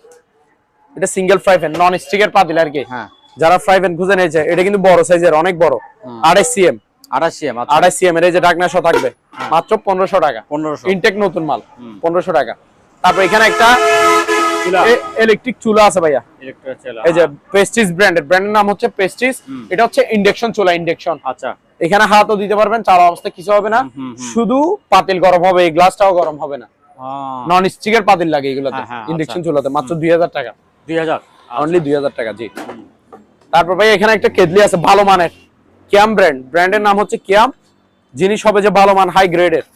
এটা সিঙ্গেল ফ্রাই প্যান, নন স্টিকের পাতিল আর কি। যারা ফ্রাই প্যান খুঁজে নিয়েছে, এটা কিন্তু বড় সাইজের, অনেক বড়, 28 cm। 28 cm এর, এই যে ঢাকনা সহ থাকবে, মাত্র 1500 টাকা। 1500 ইনটেক নতুন মাল, 1500 টাকা। তারপর এখানে একটা ইলেকট্রিক চুলা আছে ভাইয়া, এই যে প্রেস্টিজ ব্র্যান্ডের নাম হচ্ছে প্রেস্টিজ। এটা হচ্ছে ইন্ডাকশন চুলা, ইন্ডাকশন। আচ্ছা, এখানে হাতও দিতে পারবেন, চালা অবস্থা কিছু হবে না, শুধু পাতিল গরম হবে, এই গ্লাসটাও গরম হবে না। নন স্টিকের পাতিল লাগে এগুলোতে, ইন্ডাকশন চুলাতে, মাত্র 2000 টাকা। 2000 অনলি 2000 টাকা, জি। তারপর ভাই এখানে একটা কেটলি আছে ভালো মানের, কিয়াম ব্র্যান্ডের নাম হচ্ছে কিয়াম। জিনিস হবে যে ভালো মান, হাই গ্রেডের,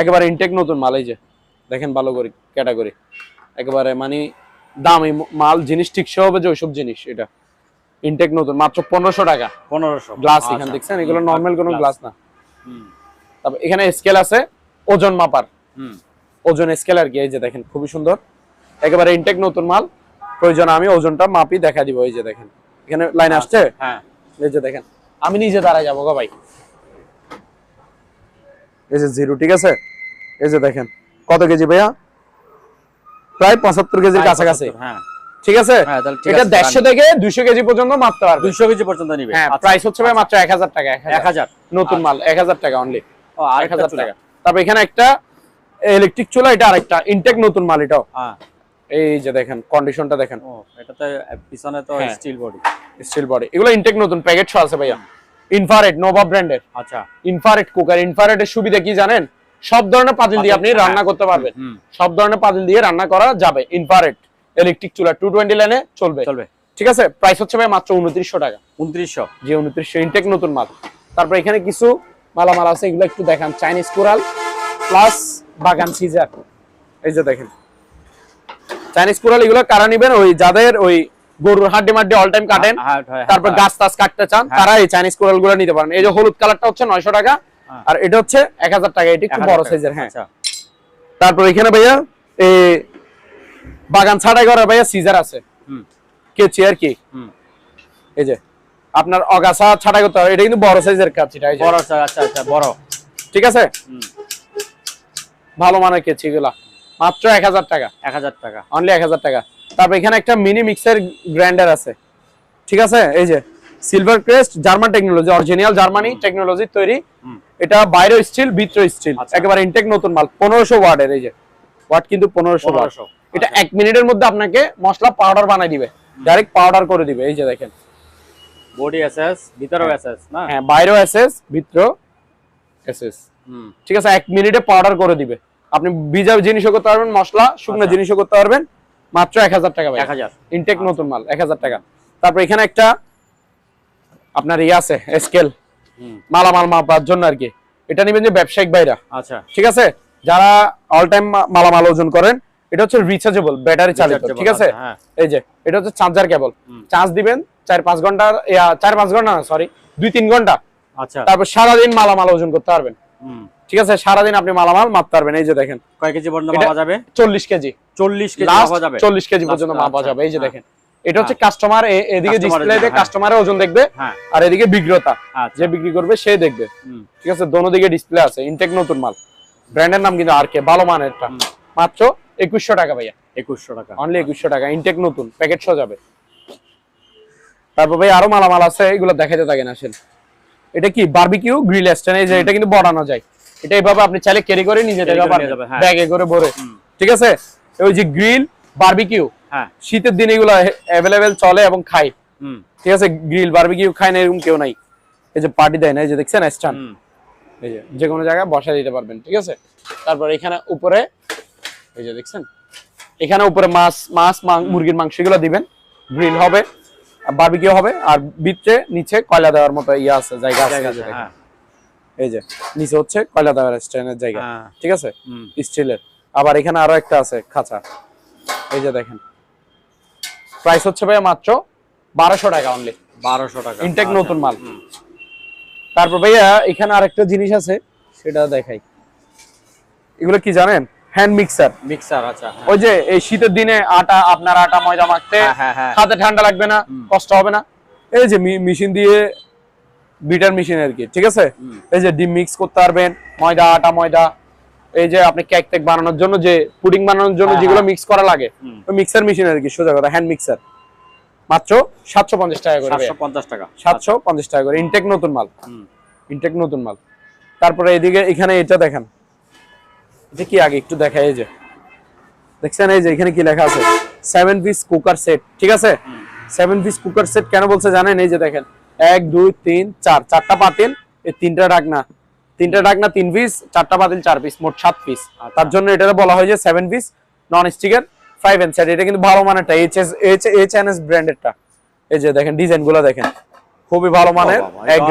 একেবারে ইনটেক নতুন মাল। এই যে দেখেন ভালো করে ক্যাটাগরি, একেবারে মানে দামি মাল, জিনিস ঠিকসে হবে যে ওইসব জিনিস, এটা ইনটেক নতুন, মাত্র 1500 টাকা। 1500 গ্লাস এখানে দেখছেন, এগুলো নরমাল কোনো গ্লাস না। তারপর এখানে স্কেল আছে ওজন মাপার, ওজন স্কেল আর কি। এই যে দেখেন খুবই সুন্দর, একেবারে ইনটেক নতুন মাল। প্রয়োজন আমি ওজনটা মাপি দেখা দিব। এই যে দেখেন এখানে লাইন আসছে, হ্যাঁ এই যে দেখেন, আমি নিজে দাঁড়ায় যাবো গো ভাই। এই যে 0, ঠিক আছে? এই যে দেখেন কত কেজি ভাইয়া, প্রায় 75 কেজির কাছাকাছি। হ্যাঁ ঠিক আছে, এটা 150 থেকে 200 কেজি পর্যন্ত মাপতে পারবে। 200 কেজি পর্যন্ত নিবে। হ্যাঁ প্রাইস হচ্ছে ভাই মাত্র 1000 টাকা। 1000 নতুন মাল, 1000 টাকা অনলি। 1000 টাকা। তারপর এখানে একটা ইলেকট্রিক চুলা, এটা আরেকটা ইনটেক নতুন মাল, এটাও এই যে দেখেন কন্ডিশনটা দেখেন। ও এটাতে পিছনে তো হ্যাঁ। Steel body. স্টিল বডি, এগুলো ইনটেক নতুন প্যাকেট আছে ভাইয়া। ইনফ্রারেড নোভা ব্র্যান্ডের। আচ্ছা। ইনফ্রারেড কুকার, ইনফ্রারেডের সুবিধা কি জানেন? সব ধরনের পাতিল দিয়ে আপনি রান্না করতে পারবেন। সব ধরনের পাতিল দিয়ে রান্না করা যাবে। ইনফ্রারেড ইলেকট্রিক চুলা 220 লাইনে চলবে। ঠিক আছে, প্রাইস হচ্ছে ভাই মাত্র 2900 টাকা। 2900? জি 2900, ইনটেক নতুন মাল। তারপর এখানে কিছু মালামাল আছে, এগুলো একটু দেখান। চাইনিজ কোরাল প্লাস বাগান সিজার, এই যে দেখেন চাইনিজ কোরাল। এগুলো কারা নিবেন? ওই যাদের ওই গরুর হাড্ডি মাড্ডি অল টাইম কাটেন, তারপর গাছ টাছ কাটতে চান, তারা এই চাইনিজ কোরাল গুলো নিতে পারেন। এই যে হলুদ কালারটা হচ্ছে 900 টাকা, আর এটা হচ্ছে 1000 টাকা। এটা একটু বড় সাইজের। হ্যাঁ, তারপর এখানে ভাইয়া এই বাগান ছাড়াই করার ভাইয়া সিজার আছে, কেচি আর কি। এই যে আপনার অগাছা ছাড়াই করতে হবে, এটা কিন্তু বড় সাইজের কাচিটা। এই যে বড়। আচ্ছা আচ্ছা, বড়। ঠিক আছে, ভালো মানের কেচি গুলা মাত্র 1000 টাকা। 1000 টাকা, অনলি 1000 টাকা। তারপর এখানে একটা মিনি মিক্সার গ্রাইন্ডার আছে। ঠিক আছে, এই যে silver crest, German technology, original Germany technology তৈরি। এটা বাইরে স্টিল, ভিতরে স্টিল, একেবারে ইনটেক নতুন মাল। 1500 ওয়াটের। এই যে ওয়াট কিন্তু 1500 ওয়াট। এটা 1 মিনিটের মধ্যে আপনাকে মশলা পাউডার বানাই দিবে, ডাইরেক্ট পাউডার করে দিবে। এই যে দেখেন বডি এসএস, ভিতরেও এসএস না? হ্যাঁ, বাইরেও এসএস, ভিতরেও এসএস। ঠিক আছে, 1 মিনিটে পাউডার করে দিবে। আপনি ভিজা জিনিসও করতে পারবেন, মশলা শুকনো জিনিসও করতে পারবেন। মাত্র 1000 টাকা ভাই। 1000 ইনটেক নতুন মাল, 1000 টাকা। তারপর এখানে একটা আপনার আছে স্কেল, মালামাল মাপার জন্য আর কি। এটা নেবেন যে ব্যবসায়িক ভাইরা। আচ্ছা, ঠিক আছে, যারা অল টাইম মালামাল ওজন করেন। এটা হচ্ছে রিচার্জেবল, ব্যাটারি চালিত। ঠিক আছে, এই যে এটা হচ্ছে চার্জার কেবল। চার্জ দিবেন 4-5 ঘন্টা, 4-5 ঘন্টা না, সরি 2-3 ঘন্টা। আচ্ছা, তারপর সারাদিন মালামাল ওজন করতে পারবেন। ঠিক আছে, সারাদিন আপনি মালামাল মাপতে পারবেন। এই যে দেখেন কয় কেজি পর্যন্ত মাপা যাবে? 40 কেজি। 40 কেজি মাপা যাবে? 40 কেজি পর্যন্ত মাপা যাবে। এই যে দেখেন, এটা হচ্ছে কাস্টমার এদিকে ডিসপ্লেতে কাস্টমারের ওজন দেখবে, আর এদিকে বিক্রেতা যে বিক্রি করবে সে দেখবে। ঠিক আছে, দোনো দিকে ডিসপ্লে আছে। ইনটেক নতুন মাল, ব্র্যান্ডের নাম কিন্তু আর কে, ভালো মানেরটা। মাত্র 2100 টাকা ভাইয়া। 2100 টাকা, অনলি 2100 টাকা। ইনটেক নতুন, প্যাকেট সহ যাবে। তারপর ভাই আরো মালামাল আছে, এগুলো দেখাইতে থাকেন। আসেন, এটা কি বারবিকিউ গ্রিল স্ট্যান্ড। এই যে এটা কিন্তু বড়ানো যায়। এটা এইভাবে আপনি চাইলে ক্যারি করে নিয়ে যেতে পারবেন, ব্যাগে করে ভরে। ঠিক আছে, ওই যে গ্রিল বারবিকিউ, শীতের দিনে এগুলো অ্যাভেলেবেল চলে এবং খাই। ঠিক আছে, গ্রিল বারবিকিউ খায় না এরকম কেউ নাই। এই যে পার্টি দেয় না, এই যে দেখছেন স্ট্যান্ড, এই যে যে কোনো জায়গায় বসায় দিতে পারবেন। ঠিক আছে, তারপর এখানে উপরে এই যে দেখছেন, এখানে উপরে মাছ মুরগির মাংস এগুলো দিবেন। গ্রিল হবে, বারবিকিউ হবে, আর ভিতরে নিচে কয়লা দেওয়ার মতো ইয়ে আছে, জায়গা আছে। এই যে নিচে হচ্ছে কয়লা দেওয়ার স্ট্যান্ডের জায়গা। ঠিক আছে, স্টিলের। আবার এখানে আরো একটা আছে খাঁচা। এই যে দেখেন, প্রাইস হচ্ছে ভাই মাত্র 1200 টাকা। অনলি 1200 টাকা, ইনটেক নতুন মাল। তারপর ভাইয়া এখানে আরেকটা জিনিস আছে, সেটা দেখাই। এগুলো কি জানেন? Hand mixer. মিক্সার, আচ্ছা। ওই যে এই শীতের দিনে আপনার আটা ময়দা মাখতে হাতে ঠান্ডা লাগবে না, কষ্ট হবে না। এই যে মেশিন দিয়ে, বিটার মেশিন আর কি। ঠিক আছে, এই যে ডিম মিক্স করতে পারবেন, ময়দা আটা ময়দা। এই যে আপনি কেক টেক বানানোর জন্য, যে পুডিং বানানোর জন্য যেগুলো মিক্স করা লাগে, ওই মিক্সার মেশিন আর কি, সোজা কথা হ্যান্ড মিক্সার। মাত্র 750 টাকা করে। 750 টাকা, 750 টাকা করে। ইনটেক নতুন মাল, ইনটেক নতুন মাল। তারপরে এদিকে এখানে এটা দেখেন, এটা কি আগে একটু দেখাই। এই যে দেখছেন, এই যে এখানে কি লেখা আছে? 7 পিস কুকার সেট। ঠিক আছে, 7 পিস কুকার সেট কেন বলছে জানেন? এই যে দেখেন 1 2 3 4, 4টা পাতিল, এই 3টা ঢাকনা, 3 পিস, 4টা পাতিল 4 পিস, মোট 7 পিস। তার জন্য এটা বলা হয় যে 7 পিস নন স্টিকের 5 এন্ড সেট। এটা কিন্তু ভালো মানেরটা, এইচএনএস ব্র্যান্ডেরটা। এই যে দেখেন ডিজাইন গুলো দেখেন, খুবই ভালো মানের, এক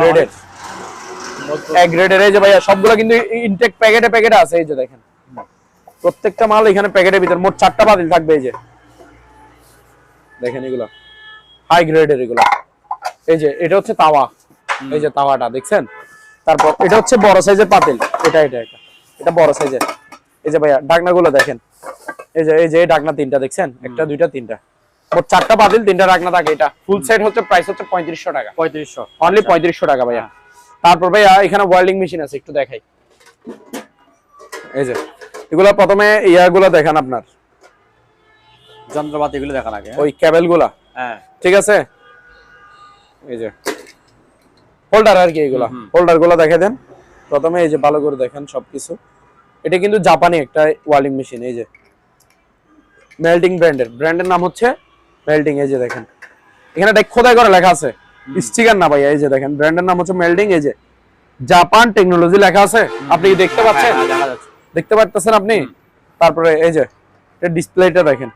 গ্রেডের। এই যে ভাইয়া সবগুলো কিন্তু ইনটেক প্যাকেটে আছে। এই যে দেখেন প্রত্যেকটা মাল এখানে প্যাকেটের ভিতর। মোট 4টা পাতিল থাকবে। এই যে দেখেন, এগুলো হাই গ্রেডের এগুলো। এই যে এটা হচ্ছে তাওয়া, এই যে তাওয়াটা দেখছেন। তারপর এটা হচ্ছে বড় সাইজের পাতিল, এটা বড় সাইজের। এই যে ভাইয়া ঢাকনাগুলো দেখেন, এই যে ঢাকনা 3টা দেখছেন, 1টা 2টা 3টা, মোট 4টা পাতিল 3টা ঢাকনা থাকে। এটা ফুল সেট হচ্ছে, প্রাইস হচ্ছে 3500 টাকা। 3500, অনলি 3500 টাকা ভাইয়া। তারপর ভাইয়া এখানে ওয়েল্ডিং মেশিন আছে, একটু দেখাই। এই যে এগুলা প্রথমে ইয়াগুলো দেখেন, আপনার যন্ত্রপাতি গুলো দেখা লাগে, ওই কেবল গুলা। ঠিক আছে, এই যে হোল্ডার আর কি, এগুলা হোল্ডার গুলা দেখে দেন প্রথমে। এই যে ভালো করে দেখেন সবকিছু। এটা কিন্তু জাপানি একটা ওয়েল্ডিং মেশিন। এই যে মেল্টিং ব্র্যান্ডের নাম হচ্ছে মেল্টিং। এই যে দেখেন এখানে এটা খোদাই করে লেখা আছে, স্টিকার না ভাইয়া। এই যে দেখেন ব্র্যান্ডের নাম হচ্ছে মেল্টিং। এই যে জাপান টেকনোলজি লেখা আছে, আপনি কি দেখতে পাচ্ছেন? দেখা যাচ্ছে। দেখতে পাচ্ছেন আপনি? তারপরে এই যে এটা ডিসপ্লেটা দেখেন,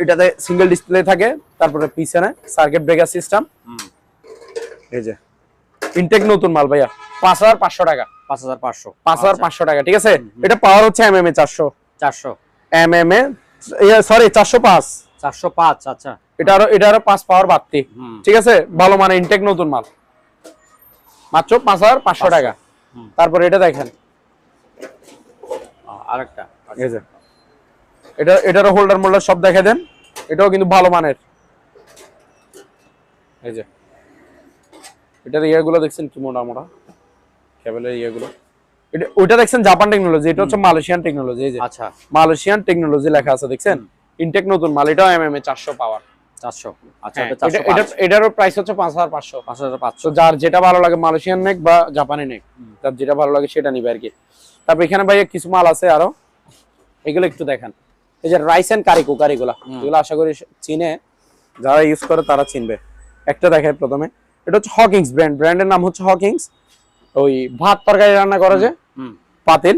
এটাতে সিঙ্গেল ডিসপ্লে থাকে। তারপরে পিছনে সার্কিট ব্রেকার সিস্টেম। এই যে ইনটেক নতুন মাল ভাইয়া, 5500 টাকা। 5500 টাকা, ঠিক আছে। এটা পাওয়ার হচ্ছে এমএমএ 400 এমএমএ, সরি 405। আচ্ছা। এটা আরো 5 পাওয়ার বাড়তি, ঠিক আছে। ভালো মানে ইনটেক নতুন মাল, মাত্র 5500 টাকা। তারপর এটা দেখেন আরেকটা, এই যে এটারও হোল্ডার মোল্ডার সব দেখে দেন, এটাও কিন্তু ভালো মানের। এই যে এটার ইয়েগুলো দেখছেন কি মোটা মোটা কেবলের ইয়েগুলো। এটা ওইটা দেখছেন জাপান টেকনোলজি, এটা হচ্ছে মালয়েশিয়ান টেকনোলজি। এই যে আচ্ছা, মালয়েশিয়ান টেকনোলজি লেখা আছে দেখছেন, ইনটেক নতুন মাল। এটাও এমএমএ 400 পাওয়ার। 400। আচ্ছা, এটারও প্রাইস হচ্ছে 5500। 5500। তো যার যেটা ভালো লাগে, মালয়েশিয়ান নেক বা জাপানি নেক, যার যেটা ভালো লাগে সেটা নিবে আর কি। তারপর এখানে ভাই কিছু মাল আছে আরো, এগুলো একটু দেখেন। এই যে রাইস এন্ড কারি কুকার, এগুলো আশা করি চিনে, যারা ইউজ করে তারা চিনবে। একটা দেখায় প্রথমে, এটা হচ্ছে হকিংস ব্র্যান্ডের নাম হচ্ছে হকিংস। ওই ভাত তরকারি রান্না করে যে পাতিল,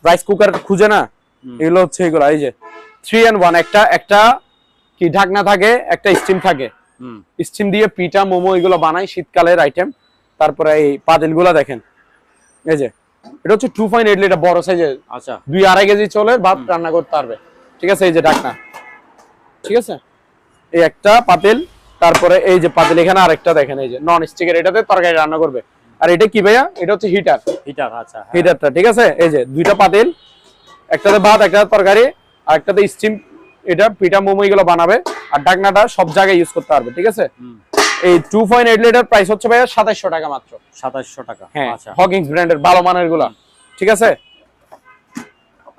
রাইস কুকার খুঁজে না, এগুলো হচ্ছে এগুলো। এই যে 3 in 1, একটা কি ঢাকনা থাকে, একটা স্টিম থাকে। স্টিম দিয়ে পিঠা মোমো এগুলো বানাই, শীতকালের আইটেম। তারপরে এই পাতিল গুলা দেখেন, এই যে এটা হচ্ছে 2.8 লিটার বড় সাইজের। আচ্ছা, 2-2.5 কেজি চলে ভাত রান্না করতে পারবে, ঠিক আছে। এই যে ঢাকনা, ঠিক আছে। এই একটা পাতিল, তারপরে এই যে পাতিল এখানে আরেকটা দেখেন, এই যে নন স্টিকের, এটাতে তরকারি রান্না করবে। আর এটা কি ভাইয়া? এটা হচ্ছে হিটার। আচ্ছা, হিটারটা, ঠিক আছে। এই যে দুইটা পাতিল, একটাতে ভাত, একটাতে তরকারি, আর একটাতে স্টিম, এটা পিঠা মোমো এগুলো বানাবে। আর ঢাকনাটা সব জায়গায় ইউজ করতে পারবে, ঠিক আছে। এই 2.8 লিটার প্রাইস হচ্ছে ভাইয়া 2700 টাকা মাত্র। 2700 টাকা। হ্যাঁ, আচ্ছা, হকিংস ব্র্যান্ডের ভালো মানের গুলা, ঠিক আছে।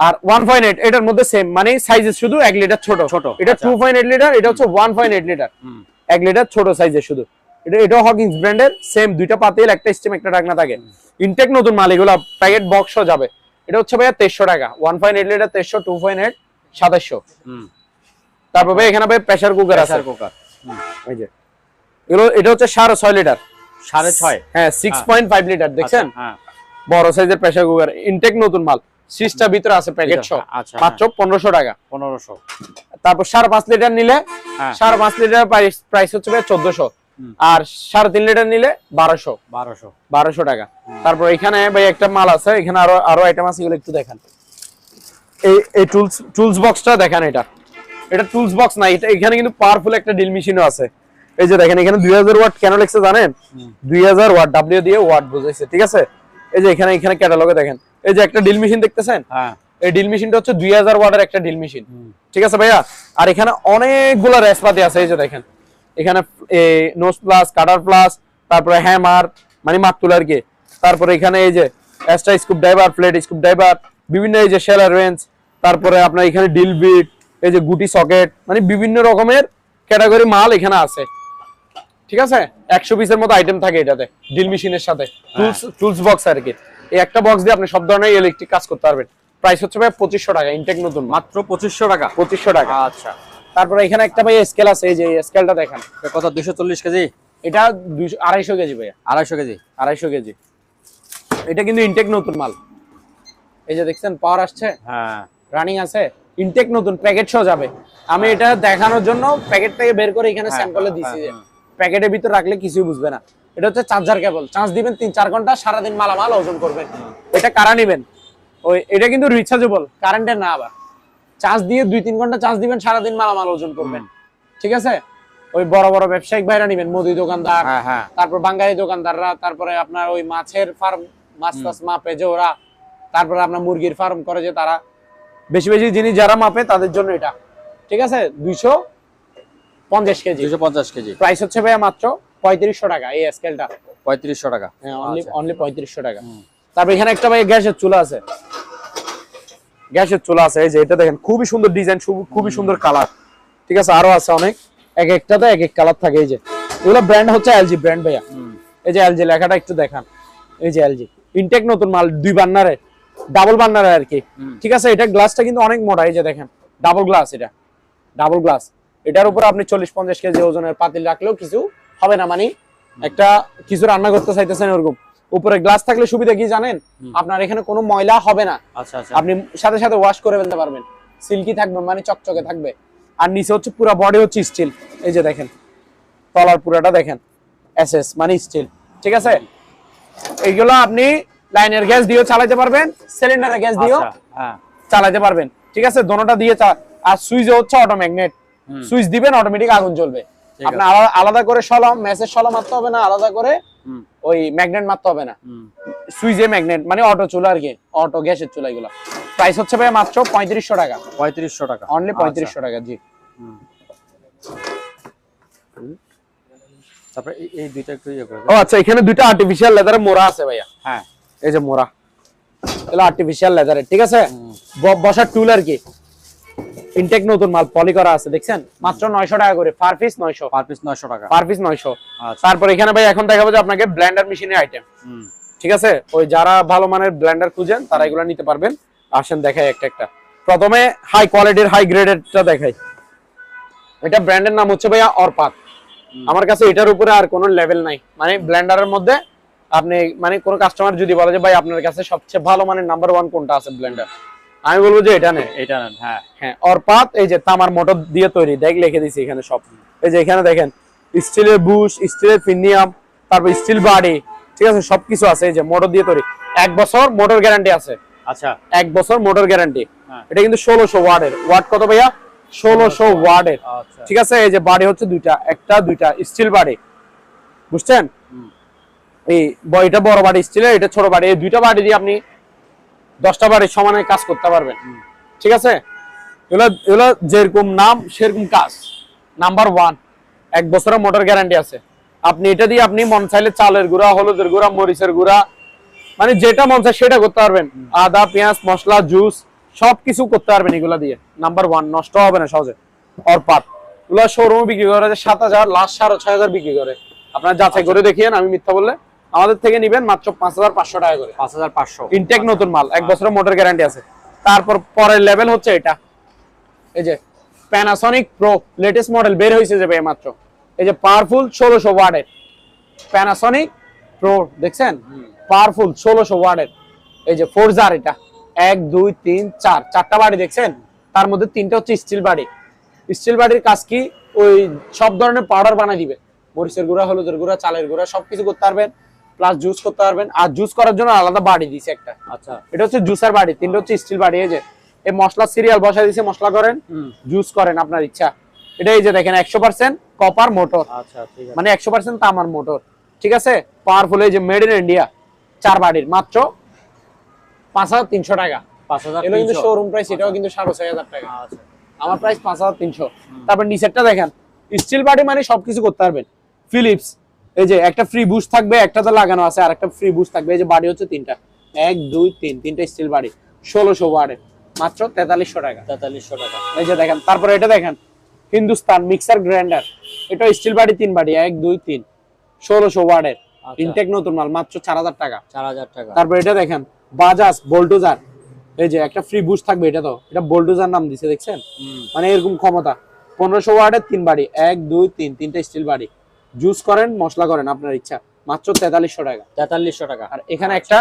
আর 1.8 এটার মধ্যে সেম, মানে সাইজে শুধু 1 লিটার ছোট। এটা 2.8 লিটার, এটা হচ্ছে 1.8 লিটার, 1 লিটার ছোট সাইজে শুধু। এটাও হকিংস ব্র্যান্ডের, সেম দুইটা পাতিল, একটা স্টিম, একটা ঢাকনা থাকে। ইনটেক নতুন মাল, এগুলা প্যাকেট বক্সও যাবে। এটা হচ্ছে ভাইয়া 2300 টাকা। 1.8 লিটার 2300, 2.8 2700। তারপর ভাই এখানে ভাই প্রেসার কুকার আছে। এই যে এগুলো, এটা হচ্ছে 6.5 লিটার। 6.5? হ্যাঁ, 6.5 লিটার দেখছেন, বড় সাইজের প্রেসার কুকার, ইনটেক নতুন মাল। 6টা ভিতরে আছে প্যাকেট সহ, মাত্র 1500 টাকা। 1500। তারপর 5.5 লিটার নিলে 5.5 লিটার প্রাইস হচ্ছে ভাই 1400। আর 3.5 লিটার নিলে 1200 টাকা। তারপর এখানে ভাই একটা মাল আছে, এখানে আরো আইটেম আছে, এগুলো একটু দেখেন। এই টুলস বক্সটা দেখেন, এটা টুলস বক্স না, এটা এখানে কিন্তু পাওয়ারফুল একটা ড্রিল মেশিনও আছে। এই যে দেখেন এখানে 2000 ওয়াট কেন লিখছে জানেন? 2000 ওয়াট, ডাব্লিউ দিয়ে ওয়াট বোঝাইছে, ঠিক আছে। এই যে এখানে ক্যাটালগে দেখেন, এই যে একটা ড্রিল মেশিন দেখতেছেন, এই ড্রিল মেশিনটা হচ্ছে 2000 ওয়াটের একটা ড্রিল মেশিন, ঠিক আছে ভাইয়া। আর এখানে অনেকগুলো রেসপাতি আছে, এই যে দেখেন এখানে নোজ প্লাস, কাটার প্লাস, তারপরে হ্যামার মানে মাপ তোলার কি, তারপরে এখানে এই যে extra scoop driver, flat scoop driver, বিভিন্ন এই যে শেলার রেঞ্জ, তারপরে আপনার এখানে ডিল বিট, এই যে গুটি সকেট, মানে বিভিন্ন রকমের ক্যাটাগরি মাল এখানে আছে, ঠিক আছে। 100 পিসের মতো আইটেম থাকে এটাতে, ড্রিল মেশিনের সাথে টুলস বক্স আর কি। এই একটা বক্স দিয়ে আপনি সব ধরনের ইলেকট্রিক কাজ করতে পারবেন। প্রাইস হচ্ছে ভাই 2500 টাকা, ইনটেক নতুন, মাত্র 2500 টাকা। 2500 টাকা। আচ্ছা, তারপরে এখানে একটা ভাই স্কেল আছে, এই যে স্কেলটা দেখেন, কত? 240 কেজি? এটা 250 কেজি ভাইয়া। 250 কেজি? 250 কেজি। এটা কিন্তু ইনটেক নতুন মাল। এই যে দেখছেন পাওয়ার আসছে, হ্যাঁ, রানিং আছে, ইনটেক নতুন, প্যাকেট সহ যাবে। আমি এটা দেখানোর জন্য প্যাকেট থেকে বের করে এখানে স্যাম্পলে দিছি, প্যাকেটের ভিতর রাখলে কিছুই বুঝবে না। এটা হচ্ছে চার্জার কেবল, চার্জ দিবেন 3-4 ঘন্টা, সারাদিন মালামাল ওজন করবেন। এটা কারা নিবেন? ওই এটা কিন্তু রিচার্জেবল, কারেন্টের না। আবার চার্জ দিয়ে 2-3 ঘন্টা চার্জ দিবেন, সারাদিন মালামাল ওজন করবেন, ঠিক আছে। ওই বড় বড় ব্যবসায়িক ভাইরা নিবেন, মুদি দোকানদার, তারপর বাঙালি দোকানদাররা, তারপরে আপনার ওই মাছের ফার্ম, মাছ টাছ মাপে যে ওরা, তারপরে আপনার মুরগির ফার্ম করে যে তারা, বেশি বেশি জিনিস যারা মাপে তাদের জন্য এটা, ঠিক আছে। 250 কেজি। 250 কেজি। প্রাইস হচ্ছে ভাইয়া মাত্র 3500 টাকা এই স্কেলটা। 3500 টাকা? হ্যাঁ, অনলি 3500 টাকা। তারপর এখানে একটা ভাই গ্যাসের চুলা আছে, এই যে এটা দেখেন, খুবই সুন্দর ডিজাইন, খুবই সুন্দর কালার, ঠিক আছে। আরো আছে অনেক, এক একটাতে এক এক কালার থাকে। এই যে এগুলো ব্র্যান্ড হচ্ছে এলজি ব্র্যান্ড ভাইয়া। এই যে এলজি লেখাটা একটু দেখান, এই যে এলজি ইনটেক নতুন মাল, 2 বার্নারে, ডাবল বার্নারে আর কি, ঠিক আছে। এটা গ্লাসটা কিন্তু অনেক মোটা, এই যে দেখেন ডাবল গ্লাস, এটা ডাবল গ্লাস। এটার উপর আপনি 40-50 কেজি ওজনের পাতিল রাখলেও কিছু হবে না, মানে একটা কিছু রান্না করতে চাইতেছেন এরকম। উপরে গ্লাস থাকলে সুবিধা কি জানেন, আপনার এখানে কোনো ময়লা হবে না। আচ্ছা আচ্ছা, আপনি সাথে সাথে ওয়াশ করে ফেলতে পারবেন, সিল্কি থাকবে, মানে চকচকে থাকবে। আর নিচে হচ্ছে পুরো বডি হচ্ছে স্টিল, এই যে দেখেন তলার পুরাটা দেখেন এসএস মানে স্টিল, ঠিক আছে। এইগুলো আপনি লাইনের গ্যাস দিয়েও চালাতে পারবেন, সিলিন্ডারের গ্যাস দিয়েও হ্যাঁ চালাতে পারবেন, ঠিক আছে। দোনোটা দিয়ে আর সুইচে হচ্ছে অটো ম্যাগনেট, সুইচ দিবেন অটোমেটিক আগুন জ্বলবে। আপনার আলাদা করে সলম, মেসের সলম মারতে হবে না, আলাদা করে ওই ম্যাগনেট মারতে হবে না, সুইচে ম্যাগনেট, মানে অটো চুলা আর কি, অটো গ্যাসের চুলা। এগুলো প্রাইস হচ্ছে ভাই মাত্র 3500 টাকা। 3500 টাকা, অনলি 3500 টাকা, জি। তারপরে এই দুইটা একটু ইয়ে করে ও আচ্ছা, এখানে দুইটা আর্টিফিশিয়াল লেদারে মোড়া আছে ভাইয়া। হ্যাঁ, এই যে মোড়া, এগুলো আর্টিফিশিয়াল লেদারের, ঠিক আছে। বসার টুল আর কি, ইনটেক নতুন মাল, পলি করা আছে, দেখছেন মাত্র 900 টাকা করে পার পিস। 900 পার পিস 900 টাকা, পার পিস 900। আচ্ছা। তারপর এখানে ভাই এখন দেখাবো যে আপনাকে ব্লেন্ডার মেশিনের আইটেম, ঠিক আছে। ওই যারা ভালো মানের ব্লেন্ডার খুঁজেন তারা এগুলো নিতে পারবেন। আসেন দেখাই একটা একটা। প্রথমে হাই কোয়ালিটির হাই গ্রেডেরটা দেখাই। এটা ব্র্যান্ডের নাম হচ্ছে ভাইয়া অরপাত। আমার কাছে এটার উপরে আর কোনো লেভেল নাই, মানে ব্লেন্ডারের মধ্যে আপনি মানে কোনো কাস্টমার যদি বলে যে ভাই আপনার কাছে সবচেয়ে ভালো মানের নাম্বার 1 কোনটা আছে ব্লেন্ডার, আমি বলবো যে এটা নেই, এটা নেন। হ্যাঁ হ্যাঁ, অরপাত। এই যে তামার মোটর দিয়ে তৈরি, দেখ লিখে দিছি এখানে সব। এই যে এখানে দেখেন স্টিলের বুশ, স্টিলের ফিনিয়াম, তারপর স্টিল বডি, ঠিক আছে, সবকিছু আছে। এই যে মোটর দিয়ে তৈরি, 1 বছর মোটর গ্যারান্টি আছে। আচ্ছা, 1 বছর মোটর গ্যারান্টি। হ্যাঁ। এটা কিন্তু 1600 ওয়াটের। ওয়াট কত ভাইয়া? 1600 ওয়াটের, আচ্ছা, ঠিক আছে। এই যে বাড়ি হচ্ছে দুইটা, একটা দুইটা স্টিল বাড়ি, বুঝছেন। এই বইটা বড় বাড়ি স্টিলের, এটা ছোট বাড়ি। এই দুইটা বাড়ি দিয়ে আপনি 10টা বাড়ি সমানে কাজ করতে পারবেন, ঠিক আছে। এগুলো যেরকম নাম সেরকম কাজ। নাম্বার 1, 1 বছরের মোটর গ্যারান্টি আছে। আপনি এটা দিয়ে আপনি মন চাইলে চালের গুঁড়া, হলুদের গুঁড়া, মরিচের গুঁড়া, মানে যেটা মন চায় সেটা করতে পারবেন। আদা, পেঁয়াজ, মশলা, জুস সবকিছু করতে পারবেন এগুলা দিয়ে। নাম্বার 1, নষ্ট হবে না সহজে। অরপাত এগুলো শোরুমে বিক্রি করে 7000, লাস্ট 6500 বিক্রি করে। আপনারা যাচাই করে দেখিয়েন, আমি মিথ্যা বললে। আমাদের থেকে নিবেন মাত্র 5500 টাকা করে। 5500 ইনটেক নতুন মাল, 1 বছরের মোটর গ্যারান্টি আছে। তারপর পরের লেভেল হচ্ছে এটা, এই যে প্যানাসনিক প্রো লেটেস্ট মডেল বের হয়েছে যে ভাই মাত্র। এই যে পাওয়ারফুল 1600 ওয়াটের প্যানাসনিক প্রো, দেখছেন পাওয়ারফুল 1600 ওয়াটের। এই যে ফোরজার, এটা 1 2 3 4 চারটা বাড়ি দেখছেন, তার মধ্যে 3টা হচ্ছে স্টিল বাড়ি। স্টিল বাড়ির কাজ কি, ওই সব ধরনের পাউডার বানাই দিবে, মরিচের গুঁড়া, হলুদের গুঁড়া, চালের গুঁড়া সবকিছু করতে পারবেন, প্লাস জুস করতে পারবেন। আর জুস করার জন্য আলাদা বাড়ি দিছে একটা। আচ্ছা, এটা হচ্ছে জুসার বাড়ি, 3টা হচ্ছে স্টিল বাড়ি। এই যে এই মশলা সিরিয়াল বসাই দিছে, মশলা করেন, জুস করেন আপনার ইচ্ছা। এটা এই যে দেখেন 100% কপার মোটর, আচ্ছা, ঠিক আছে, মানে 100% তামার মোটর, ঠিক আছে। পাওয়ারফুল। এই যে মেড ইন ইন্ডিয়া 4 বাড়ির, মাত্র 5300 টাকা। 5300 এটা কিন্তু শোরুম প্রাইস, এটাও কিন্তু 6500 টাকা। আচ্ছা, আমার প্রাইস 5300। তারপর নিচেরটা দেখেন, স্টিল বাড়ি মানে সবকিছু করতে পারবেন। ফিলিপস, এই যে একটা ফ্রি বুশ থাকবে, একটা তো লাগানো আছে, আর একটা ফ্রি বুশ থাকবে। এই যে বাড়ি হচ্ছে 3টা, 1 2 3, 3টা স্টিল বাড়ি 1600 ওয়াটের, মাত্র 4300 টাকা। 4300 টাকা। এই যে দেখেন, তারপরে এটা দেখেন হিন্দুস্তান মিক্সার গ্রাইন্ডার, এটা স্টিল বাড়ি 3 বাড়ি, 1 2 3, 1600 ওয়াটের, ইনটেক নতুন মাল, মাত্র 4000 টাকা। 4000 টাকা। তারপর এটা দেখেন বাজাজ বোল্টোজার, এই যে একটা ফ্রি বুস্ট থাকবে, এটা তো এটা বোল্টোজার নাম দিছে, দেখছেন, মানে এরকম ক্ষমতা। 1500 ওয়াটের 3 বাড়ি, 1 2 3, 3টা স্টিল বাড়ি, জুস করেন, মশলা করেন, আপনার ইচ্ছা, মাত্র 4300 টাকা। 4300 টাকা। আর এখানে একটা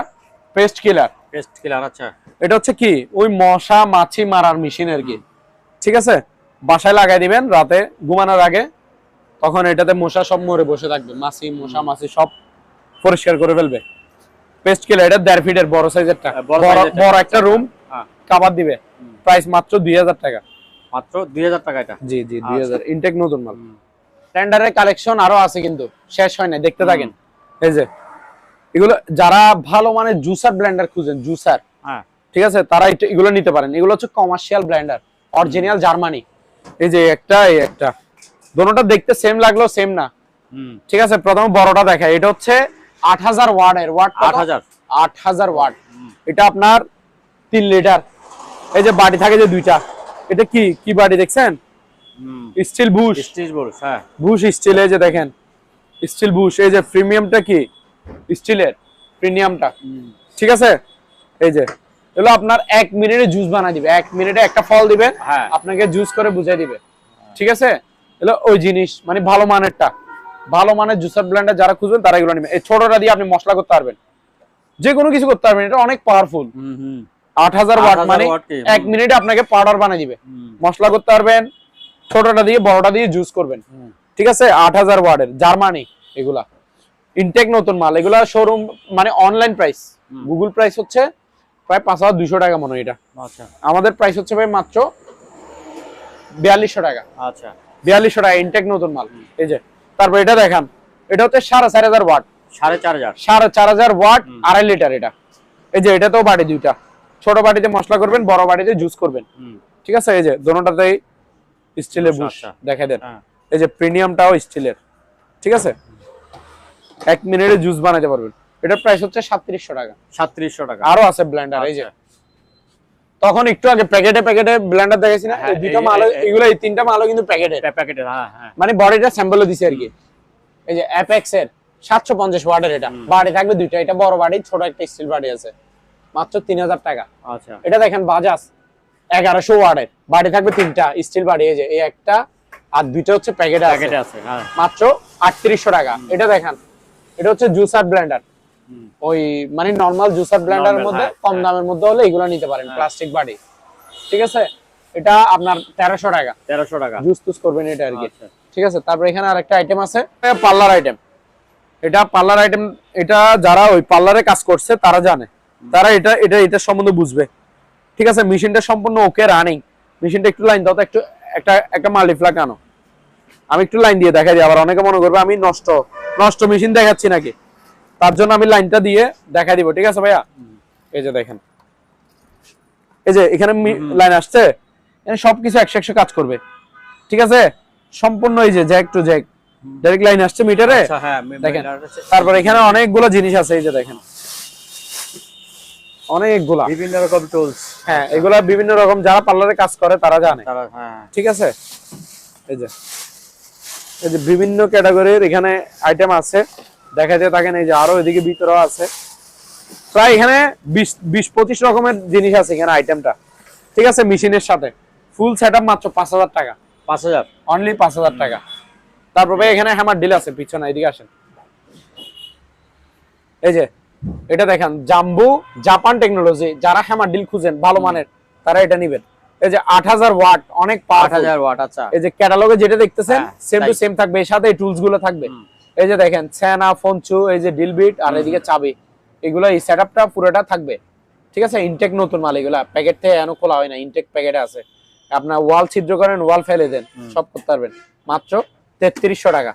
পেস্ট কিলার, পেস্ট কিলার, আচ্ছা, এটা হচ্ছে কি ওই মশা মাছি মারার মেশিন আর কি, ঠিক আছে। বাসায় লাগাই দিবেন রাতে ঘুমানোর আগে, তখন এটাতে মশা সব মরে বসে থাকবে, মাছি মশা মাছি সব পরিষ্কার করে ফেলবে। পেস্ট কিলার, এটা 1.5 ফিটের বড় সাইজেরটা, বড় একটা রুম কাভার দিবে। প্রাইস মাত্র 2000 টাকা। মাত্র 2000 টাকা এটা? জি জি 2000, ইনটেক নতুন মাল। ব্লেন্ডারের কালেকশন আরো আছে কিন্তু শেষ হয় না, দেখতে থাকেন। এই যে এগুলো যারা ভালো মানে জুসার ব্লেন্ডার খুঁজেন, জুসার, হ্যাঁ, ঠিক আছে, তারা এগুলো নিতে পারেন। এগুলো হচ্ছে কমার্শিয়াল ব্লেন্ডার, অরিজিনাল জার্মানি। এই যে একটা, এই একটা, দোনোটা দেখতে সেম লাগলো, সেম না, ঠিক আছে। প্রথমে বড়টা দেখায়, এটা হচ্ছে 8000 ওয়াটের। Watt 8000 watt. এটা আপনার 3 লিটার। এই যে বাড়ি থাকে যে দুইটা, এটা কি কি বাড়ি দেখছেন, স্টিল বুশ, স্টিল বুশ, হ্যাঁ, বুশ স্টিল। এই যে দেখেন স্টিল বুশ। এই যে প্রিমিয়ামটা কি স্টিলের প্রিমিয়ামটা, ঠিক আছে। এই যে এগুলো আপনার 1 মিনিটে জুস বানাই দিবে, 1 মিনিটে একটা ফল দিবে, হ্যাঁ। আপনাকে জুস করে বুঝাই দিবে। ঠিক আছে, এগুলো ওই জিনিস মানে ভালো মানেরটা, ভালো মানের জুসার ব্লেন্ডার যারা খুঁজবেন তারা এগুলো নেবেন। এই ছোটটা দিয়ে আপনি মশলা করতে পারবেন, যে কোনো কিছু করতে পারবেন, এটা অনেক পাওয়ারফুল। 8000 ওয়াট মানে 1 মিনিটে আপনাকে পাউডার বানিয়ে দিবে, মশলা করতে পারবেন, ছোটটা দিয়ে বড়টা দিয়ে জুস করবেন। ঠিক আছে, 8000 ওয়াটের জার্মানি এগুলা, ইনটেক নতুন মাল। এগুলা শোরুম মানে অনলাইন প্রাইস, গুগল প্রাইস হচ্ছে প্রায় 5200 টাকা মনে হয় এটা। আচ্ছা, আমাদের প্রাইস হচ্ছে ভাই মাত্র 4200 টাকা। আচ্ছা, 4200 টাকা ইনটেক নতুন মাল। এই যে তারপর এটা দেখান, এটা হচ্ছে 4500 ওয়াট, 4500 4500 ওয়াট, 2.5 লিটার এটা। এই যে এটা তো বাটি দুইটা, ছোট বাটিতে মশলা করবেন, বড় বাটিতে জুস করবেন। ঠিক আছে, এই যে দোনোটাতেই স্টিলের বুশ দেখা দেন। এই যে প্রিমিয়ামটাও স্টিলের। ঠিক আছে, 1 মিনিটে জুস বানাতে পারবেন। এটার প্রাইস হচ্ছে 3700 টাকা। 3700 টাকা। আরো আছে ব্লেন্ডার, এই যে তখন একটু আগে প্যাকেটে ব্লেন্ডার দেখাইছি না, এই দুইটা মাল, এগুলো এই তিনটা মালও কিন্তু প্যাকেটে। হ্যাঁ হ্যাঁ, মানে বডিটা স্যাম্পলও দিছি আর কি। এই যে অ্যাপেক্স এর 750 ওয়াটের এটা, বাড়ি থাকবে দুইটা, এটা বড় বাড়ি, ছোট একটা স্টিল বাড়ি আছে, মাত্র 3000 টাকা। আচ্ছা, এটা দেখেন বাজাজ 1100 ওয়াটের, বাড়ি থাকবে তিনটা স্টিল বাড়ি, এই যে এই একটা আর দুইটা হচ্ছে প্যাকেটে আছে, হ্যাঁ, মাত্র 3800 টাকা। এটা দেখেন, এটা হচ্ছে জুসার ব্লেন্ডার, ওই মানে নরমাল জুসার ব্লেন্ডারের মধ্যে কম দামের মধ্যে হলে এগুলো নিতে পারেন, প্লাস্টিক বাড়ি। ঠিক আছে, এটা আপনার 1300 টাকা। 1300 টাকা জুস টুস করবেন এটা আর কি। আচ্ছা। ঠিক আছে, তারপর এখানে আরেকটা আইটেম আছে, পার্লার আইটেম। এটা পার্লার আইটেম, এটা যারা ওই পার্লারে কাজ করছে তারা জানে, তারা এটা সম্বন্ধে বুঝবে। ঠিক আছে, মেশিনটা সম্পূর্ণ ওকে রানিং। মেশিনটা একটু লাইন দাও তো, একটু একটা মাল্টিপ্লাগ আনো, আমি একটু লাইন দিয়ে দেখাই দিই, আবার অনেকে মনে করবে আমি নষ্ট মেশিন দেখাচ্ছি নাকি, তার জন্য আমি লাইনটা দিয়ে দেখা দিব। ঠিক আছে ভাইয়া, এই যে দেখেন, এই যে এখানে লাইন আসছে, সবকিছু 100 কাজ করবে। ঠিক আছে, সম্পূর্ণ এই যে jack to jack direct line আসছে মিটারে। আচ্ছা, হ্যাঁ, দেখেন, তারপর এখানে অনেকগুলো জিনিস আছে, এই যে দেখেন অনেকগুলা বিভিন্ন রকম টুলস। হ্যাঁ, এগুলা বিভিন্ন রকম, যারা পার্লারে কাজ করে তারা জানে। হ্যাঁ, ঠিক আছে, এই যে বিভিন্ন ক্যাটাগরির এখানে আইটেম আছে, দেখাতে থাকেন। এই যে আরো এদিকে ভিতরেও আছে, প্রায় এখানে 20-25 রকমের জিনিস আছে এখানে আইটেমটা। ঠিক আছে, মেশিনের সাথে ফুল সেটআপ মাত্র 5000 টাকা। 5000 অনলি 5000 টাকা। তারপর ভাই এখানে হ্যামার ডিল আছে পিছনে, এদিকে আসেন। এই যে এটা দেখেন, জাম্বু জাপান টেকনোলজি, যারা হ্যামার ডিল খুঁজেন ভালো মানের তারা এটা নেবেন। এই যে 8000 ওয়াট, অনেক পাওয়ারফুল। 8000 ওয়াট। আচ্ছা, এই যে ক্যাটালগে যেটা দেখতেছেন হ্যাঁ, সেম টু সেম থাকবে, এর সাথে এই টুলস গুলো থাকবে। এই যে দেখেন সেনা ফোনচু, এই যে ডিল বিট, আর এদিকে চাবি, এগুলো এই সেটআপটা পুরোটা থাকবে। ঠিক আছে, ইনটেক নতুন মাল, এগুলা প্যাকেট থেকে এখনো খোলা হয় না, ইনটেক প্যাকেটে আছে। আপনার ওয়াল ছিদ্র করেন, ওয়াল ফেলে দেন, সব করতে পারবেন, মাত্র 3300 টাকা।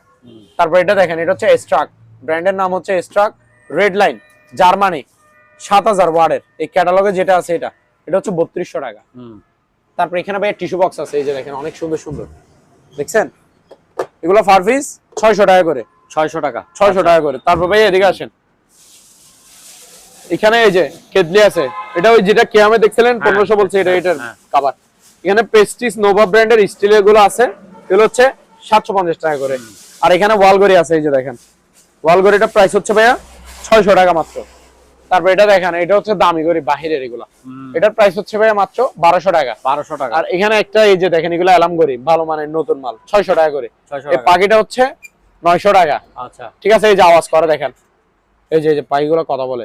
তারপর এটা দেখেন, এটা হচ্ছে স্ট্রাক, ব্র্যান্ডের নাম হচ্ছে স্ট্রাক, রেড লাইন, জার্মানি, 7000 ওয়াটের। এই ক্যাটালগে যেটা আছে এটা হচ্ছে 3200 টাকা। তারপর এখানে ভাই টিস্যু বক্স আছে, এই যে দেখেন অনেক সুন্দর সুন্দর, দেখছেন এগুলো পার পিস 600 টাকা করে। 600 টাকা, 600 টাকা করে। তারপর ভাই এদিকে আসেন, এখানে এই যে কেটলি আছে, এটা ওই যেটা কিয়ামে দেখছিলেন 1500 বলছে, এটার কভার। এখানে প্রেস্টিজ নোভা ব্র্যান্ডের স্টিলের গুলো আছে, এগুলো হচ্ছে 750 টাকা করে। আর এখানে ওয়াল ঘড়ি আছে, এই যে দেখেন ওয়াল ঘড়িটার প্রাইস হচ্ছে ভাইয়া 600 টাকা মাত্র। তারপর এটা দেখেন, এটা হচ্ছে দামি ঘড়ি বাহিরের, এগুলা এটার প্রাইস হচ্ছে ভাইয়া মাত্র 1200 টাকা। 1200 টাকা। আর এখানে একটা এই যে দেখেন, এগুলো অ্যালার্ম ঘড়ি ভালো মানের নতুন মাল, 600 টাকা করে। এই পাখিটা হচ্ছে 900 টাকা। আচ্ছা, ঠিক আছে, এই যে আওয়াজ করে দেখেন, এই যে পাখিগুলো কথা বলে,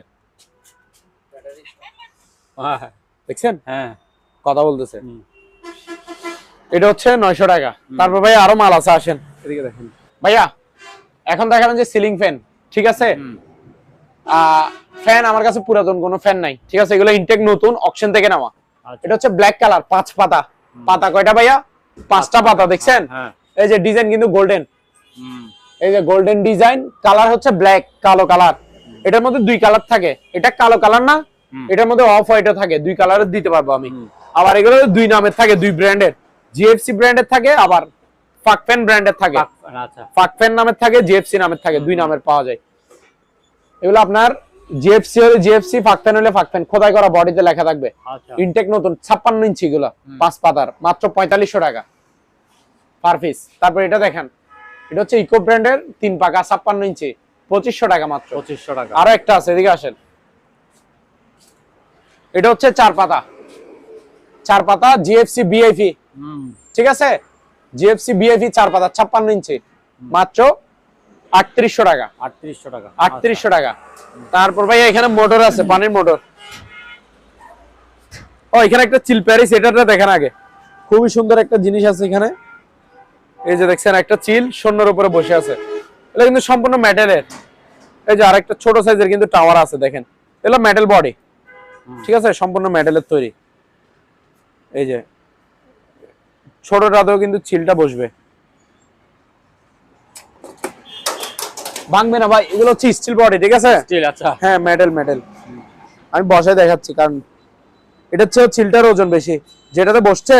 হ্যাঁ, দেখছেন হ্যাঁ, কথা বলতেছে। এটা হচ্ছে 900 টাকা। তারপর ভাই আরো মাল আছে, আসেন এদিকে দেখেন ভাইয়া। এখন দেখালেন যে সিলিং ফ্যান, ঠিক আছে, ফ্যান আমার কাছে পুরাতন কোনো ফ্যান নাই। ঠিক আছে, এগুলো ইনটেক নতুন, অকশন থেকে নেওয়া। এটা হচ্ছে ব্ল্যাক কালার, 5 পাতা। পাতা কয়টা ভাইয়া? 5টা পাতা, দেখছেন? এই যে ডিজাইন কিন্তু গোল্ডেন, এই যে গোল্ডেন ডিজাইন, কালার হচ্ছে ব্ল্যাক, কালো কালার। এটার মধ্যে 2 কালার থাকে, এটা কালো কালার না, এটার মধ্যে অফ হোয়াইটও থাকে, 2 কালারের দিতে পারবো আমি। আবার এগুলো 2 নামের থাকে, 2 ব্র্যান্ডের, জিএফসি ব্র্যান্ডের থাকে, আবার ফাকফ্যান ব্র্যান্ডের থাকে। আচ্ছা, ফাকফ্যান নামের থাকে, জিএফসি নামের থাকে, 2 নামের পাওয়া যায়। এগুলো আপনার জিএফসি হলে জিএফসি, ফাকফ্যান হলে ফাকফ্যান, খোদাই করা বডিতে লেখা থাকবে। ইনটেক নতুন, 56 ইঞ্চি গুলো, 5 পাতার, মাত্র 4500 টাকা পার পিস। তারপর এটা দেখেন, এটা হচ্ছে ইকো ব্র্যান্ডের 3 পাকা 56 ইঞ্চি, 2500 টাকা মাত্র। 2500 টাকা। আরো একটা আছে, এদিকে আসেন, এটা হচ্ছে 4 পাতা, 4 পাতা জিএফসি বিআইপি, ঠিক আছে, জিএফসি বিআইপি 4 পাতা 56 ইঞ্চি, মাত্র 3800 টাকা। 3800 টাকা, 3800 টাকা। তারপর ভাই এখানে মোটর আছে, পানির মোটর। ও এখানে একটা চিল প্যারিস, এটাটা দেখেন আগে, খুবই সুন্দর একটা জিনিস আছে এখানে। এই যে দেখছেন একটা চিল শূন্যের উপরে বসে আছে, এটা কিন্তু সম্পূর্ণ মেটালের। এই যে আরেকটা ছোট সাইজের কিন্তু টাওয়ার আছে, দেখেন এগুলো মেটাল বডি, ঠিক আছে, সম্পূর্ণ মেটালের তৈরি। এই যে ছোটটাতেও কিন্তু চিলটা বসবে, ভাঙবে না ভাই, এগুলো হচ্ছে স্টিল বডি, ঠিক আছে, স্টিল, আচ্ছা, হ্যাঁ মেটাল মেটাল। আমি বসায় দেখাচ্ছি, কারণ এটা হচ্ছে চিলটার ওজন বেশি, যেটাতে বসছে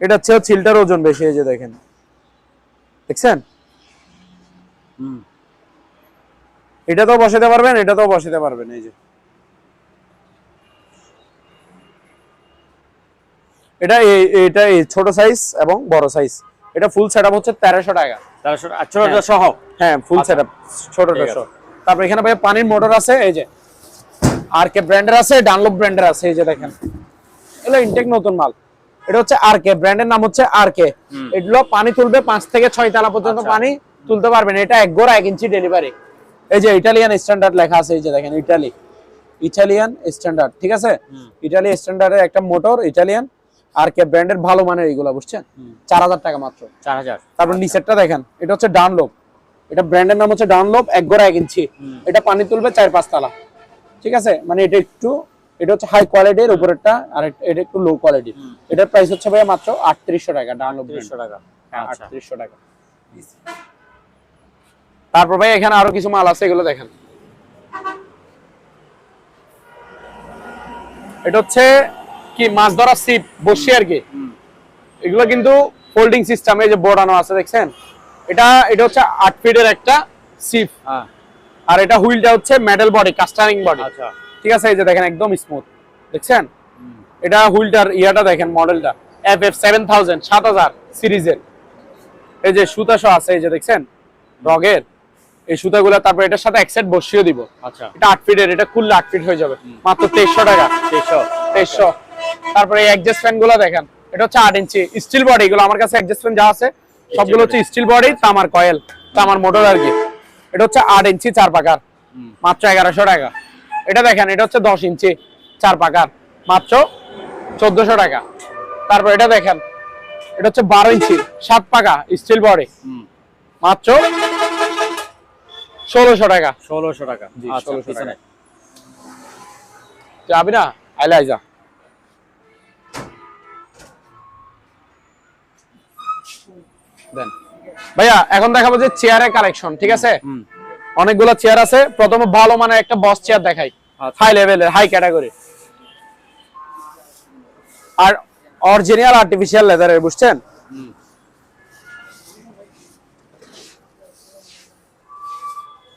এটা হচ্ছে চিলটার ওজন বেশি। এই যে দেখেন, দেখছেন, এটাতেও বসাতে পারবেন, এটাতেও বসাতে পারবেন। এই যে এটা এই ছোট সাইজ এবং বড় সাইজ, এটা ফুল সেটআপ হচ্ছে 1300 টাকা। 1300 সহ, হ্যাঁ ফুল সেটআপ, ছোটটা সহ। তারপর এখানে ভাই পানির মোটর আছে, এই যে আরকে ব্র্যান্ডের আছে, ডানলপ ব্র্যান্ডের আছে। এই যে দেখেন এগুলো ইনটেক নতুন মাল, এটা হচ্ছে আরকে ব্র্যান্ডের নাম হচ্ছে আরকে। এগুলো পানি তুলবে 5 থেকে 6 তালা পর্যন্ত পানি তুলতে পারবেন। এটা 1 গোড়া 1 ইঞ্চি ডেলিভারি। এই যে ইটালিয়ান স্ট্যান্ডার্ড লেখা আছে, এই যে দেখেন ইটালিয়ান স্ট্যান্ডার্ড, ঠিক আছে, ইটালি স্ট্যান্ডার্ডের একটা মোটর, ইটালিয়ান আরকে ব্র্যান্ডের ভালো মানের, এইগুলা বুঝছেন, 4000 টাকা মাত্র, 4000। তারপর নিচেরটা দেখেন, এটা হচ্ছে ডানলপ, এটা ব্র্যান্ডের নাম হচ্ছে ডানলপ, 1 গোড়া 1 ইঞ্চি। এটা পানি তুলবে 4-5 তালা, ঠিক আছে, মানে এটা হচ্ছে হাই কোয়ালিটির উপরেরটা, আর এটা একটু লো কোয়ালিটি। এটার প্রাইস হচ্ছে ভাই মাত্র 3800 টাকা, ডানলপ 3800 টাকা, হ্যাঁ 3800 টাকা। তারপর ভাই এখানে আরো কিছু মাল আছে, এগুলো দেখেন। এটা হচ্ছে কি মাছ ধরা সিপ, বসি আর কি, এগুলো কিন্তু ফোল্ডিং সিস্টেম, এই যে বোর্ডানো আছে দেখছেন, এটা হচ্ছে 8 ফিটের একটা সিপ, আর এটা হুইলটা হচ্ছে মেটাল বডি, কাস্টারিং বডি, আচ্ছা, ঠিক আছে। এই যে দেখেন একদম স্মুথ, দেখছেন, এটা হুইলটার ইয়াটা দেখেন, মডেলটা FF7000 7000 সিরিজের। এই যে সুতা সহ আছে, এই যে দেখছেন রগের এই সুতাগুলো। তারপর এটার সাথে এক সেট বসিয়ে দিব, আচ্ছা, এটা 8 ফিটের, এটা খুললে 8 ফিট হয়ে যাবে, মাত্র 2300 টাকা, 2300। তারপরে এই অ্যাডজাস্ট ফ্যান গুলো দেখেন, এটা হচ্ছে 8 ইঞ্চি স্টিল বডি, এগুলো আমার কাছে অ্যাডজাস্ট ফ্যান যা আছে সবগুলো হচ্ছে স্টিল বডি, তামার কয়েল, তামার মোটর আর কি। এটা হচ্ছে 8 ইঞ্চি 4 পাকার, মাত্র 1100 টাকা। এটা দেখেন, এটা হচ্ছে 10 ইঞ্চি 4 পাকার, মাত্র 1400 টাকা। তারপর এটা দেখেন, এটা হচ্ছে 12 ইঞ্চি 7 পাকা স্টিল বডি, মাত্র 1600 টাকা। 1600 টাকা, জি, আচ্ছা, 1600 পিছনে টাকা। যাবি না, আইলে আইজা। দেন ভাইয়া এখন দেখাবো যে চেয়ারের কালেকশন, ঠিক আছে, অনেকগুলো চেয়ার আছে। প্রথমে ভালো মানের একটা বস চেয়ার দেখাই, হাই লেভেলের, হাই ক্যাটাগরি, আর অরিজিনাল আর্টিফিশিয়াল লেদারের, বুঝছেন।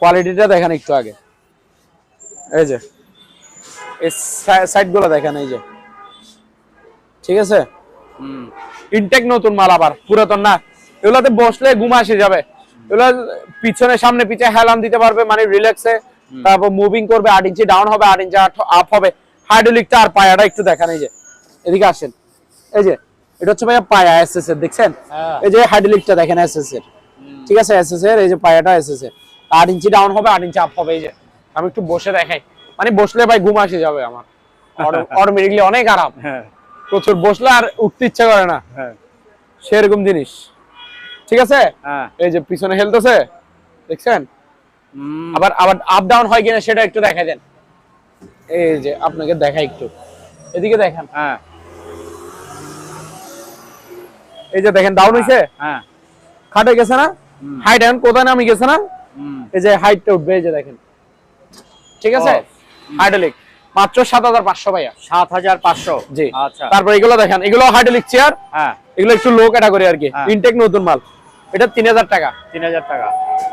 কোয়ালিটিটা দেখেন একটু আগে, এই যে এই সাইড গুলো দেখেন, এই যে, ঠিক আছে, ইনটেক নতুন মাল, আবার পুরাতন না। এগুলাতে বসলে ঘুম আসে যাবে, এগুলো পিছনে সামনে পিছনে হেলান দিতে পারবে, মানে রিল্যাক্সে। তারপর মুভিং করবে, 8 ইঞ্চি ডাউন হবে, 8 ইঞ্চি আপ হবে। হাইড্রোলিকটা আর পায়াটা একটু দেখেন, এই যে এদিকে আসেন, এই যে এটা হচ্ছে ভাইয়া পায়া এসএস এর, দেখছেন, এই যে হাইড্রোলিকটা দেখেন এসএস এর, ঠিক আছে, এসএস এর, এই যে পায়াটা এসএস এর, 8 ইঞ্চি ডাউন হবে, 8 ইঞ্চি আপ হবে। এই যে আমি একটু বসে দেখাই, মানে বসলে ভাই ঘুম আসে যাবে আমার, অটোমেটিকলি অনেক আরাম, প্রচুর, বসলে আর উঠতে ইচ্ছা করে না, সেরকম জিনিস, ঠিক আছে। এই যে পিছনে হেলতেছে, দেখছেন, আবার আপ ডাউন হয় কিনা সেটা একটু দেখা দেন। এই যে আপনাকে দেখাই একটু, এদিকে দেখেন, এই যে দেখেন ডাউন হইছে, খাটে গেছে না, হাইট এখন কোথায় নামি গেছে না, এই যে হাইটটা উঠবে, এই যে দেখেন, ঠিক আছে, হাইড্রোলিক, মাত্র 7500 ভাইয়া, 7500, জি। আচ্ছা, তারপর এগুলো দেখেন, এগুলো হাইড্রোলিক চেয়ার, এগুলো একটু লো ক্যাটাগরি আর কি, ইনটেক নতুন মাল, এটা 3000 টাকা, 3000 টাকা।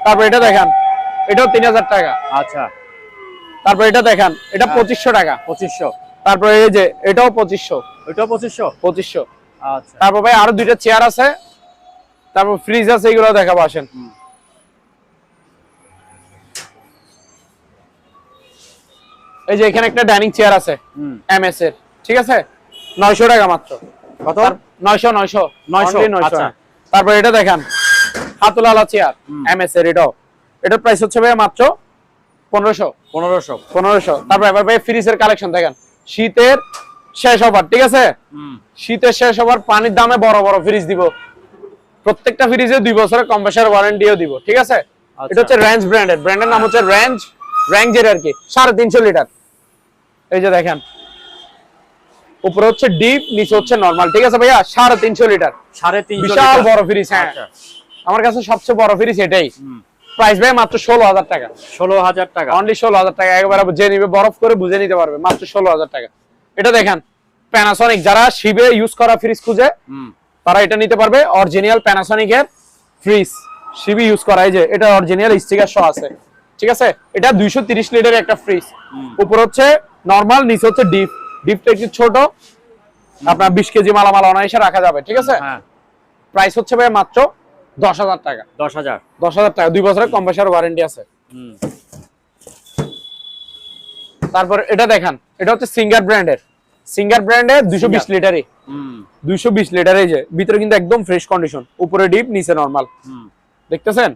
তারপর এটা দেখেন, এটাও 3000 টাকা, আচ্ছা, তারপর এটা দেখেন, এটা 2500 টাকা, 2500। তারপর এই যে এটাও 2500, ওইটাও 2500। আচ্ছা, তারপর ভাই আরো দুইটা চেয়ার আছে, তারপর ফ্রিজ আছে, এগুলো দেখাবো, আসেন। এই যে এখানে একটা ডাইনিং চেয়ার আছে এমএস এর, ঠিক আছে 900 টাকা মাত্র। কত? 900 900 900, Only 900 আচ্ছা। তারপর এটা দেখেন হাতুলালা চেয়ার এমএস এর, এটার প্রাইস হচ্ছে ভাই মাত্র 1500 1500। তারপর এবার ভাই ফ্রিজের কালেকশন দেখেন, শীতের শেষ অফার, ঠিক আছে শীতের শেষ অফার, পানির দামে বড় বড় ফ্রিজ দিব, প্রত্যেকটা ফ্রিজে 2 বছরের কম্প্রেসার ওয়ারেন্টিও দিব, ঠিক আছে। এটা হচ্ছে রেঞ্জ ব্র্যান্ডের, ব্র্যান্ডের নাম হচ্ছে রেঞ্জের আর কি, 350 লিটার। এই যে দেখেন উপরে হচ্ছে ডিপ, নিচে হচ্ছে নরমাল, ঠিক আছে ভাইয়া 350 লিটার, 350 বিশাল বড় ফ্রিজ। হ্যাঁ আমার কাছে সবচেয়ে বড় ফ্রিজ এটাই। প্রাইস ভাই মাত্র 16000 টাকা, 16000 টাকা, অনলি 16000 টাকা। একবারে যে নিবে বরফ করে বুঝে নিতে পারবে, মাত্র 16000 টাকা। এটা দেখেন প্যানাসোনিক, যারা শিবে ইউজ করা ফ্রিজ খুঁজে তারা এটা নিতে পারবে, অরিজিনাল প্যানাসোনিক এর ফ্রিজ, শিবে ইউজ করা। এই যে এটা অরিজিনাল স্টিকার সহ আছে, ঠিক আছে। এটা 230 লিটারের একটা ফ্রিজ, উপর হচ্ছে নরমাল, নিচে হচ্ছে ডিপ। ডিপটা একটু ছোট, আপনার 20 কেজি মালামাল অনায়াসে রাখা যাবে, ঠিক আছে। প্রাইস হচ্ছে ভাই মাত্র 10000 টাকা, 10000 টাকা, 2 বছরের কম্প্রেসার ওয়ারেন্টি আছে। তারপর এটা দেখেন, এটা হচ্ছে সিঙ্গার ব্র্যান্ডের, 220 লিটারই, 220 লিটার। এই যে ভিতরে কিন্তু একদম ফ্রেশ কন্ডিশন, উপরে ডিপ নিচে নরমাল, দেখতেছেন।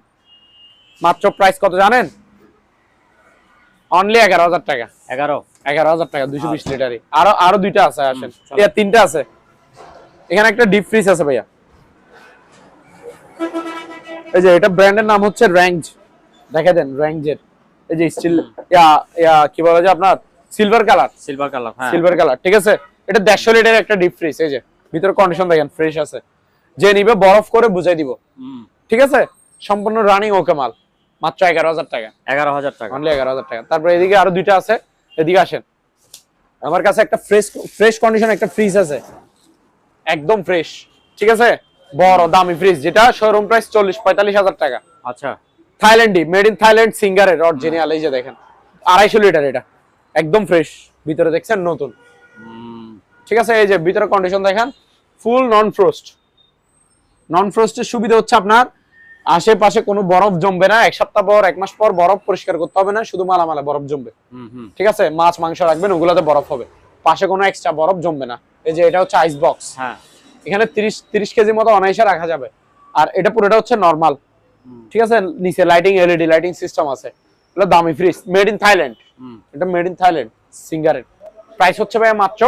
মাত্র প্রাইস কত জানেন? অনলি 11000 টাকা, 11000 টাকা, 220 লিটারই। আরো দুইটা আছে, আসেন এটা তিনটা আছে। এখানে একটা ডিপ ফ্রিজ আছে ভাইয়া, এই যে এটা ব্র্যান্ডের নাম হচ্ছে রেঞ্জ, দেখে দেন রেঞ্জের। এই যে স্টিল কি বলা যায় আপনার, সিলভার কালার, ঠিক আছে। এটা 150 লিটারের একটা ডিপ ফ্রিজ। এই যে ভিতরে কন্ডিশন দেখেন ফ্রেশ আছে, যে নিবে বরফ করে বুঝাই দিব, ঠিক আছে। সম্পূর্ণ রানিং ওকে মাল, মাত্র 11000 টাকা, 11000 টাকা, অনলি 11000 টাকা। তারপর এদিকে আরো দুইটা আছে, এদিকে আসেন। আমার কাছে একটা ফ্রেশ কন্ডিশন একটা ফ্রিজ আছে, একদম ফ্রেশ, ঠিক আছে, বড় দামি ফ্রিজ, যেটা শোরুম প্রাইস 40-45 হাজার টাকা। আচ্ছা, থাইল্যান্ডি, মেড ইন থাইল্যান্ড, সিঙ্গারের অরিজিনাল। এই যে দেখেন 250 লিটার, এটা একদম ফ্রেশ, ভিতরে দেখছেন নতুন, ঠিক আছে। এই যে ভিতরে কন্ডিশন দেখেন, ফুল নন ফ্রস্টের সুবিধা হচ্ছে আপনার আশেপাশে কোনো বরফ জমবে না, 1 সপ্তাহ পর 1 মাস পর বরফ পরিষ্কার করতে হবে না, শুধু মালামালে বরফ জমবে, ঠিক আছে। মাছ মাংস রাখবেন, ওগুলাতে বরফ হবে, পাশে কোনো এক্সট্রা বরফ জমবে না। এই যে এটা হচ্ছে আইস বক্স, হ্যাঁ এখানে 30 কেজি মতো অনায়াসে রাখা যাবে। আর এটা পুরোটা হচ্ছে নরমাল, ঠিক আছে। নিচে লাইটিং, এলইডি লাইটিং সিস্টেম আছে। এটা দামি ফ্রিজ, মেড ইন থাইল্যান্ড, এটা মেড ইন থাইল্যান্ড সিঙ্গারের। প্রাইস হচ্ছে ভাই মাত্র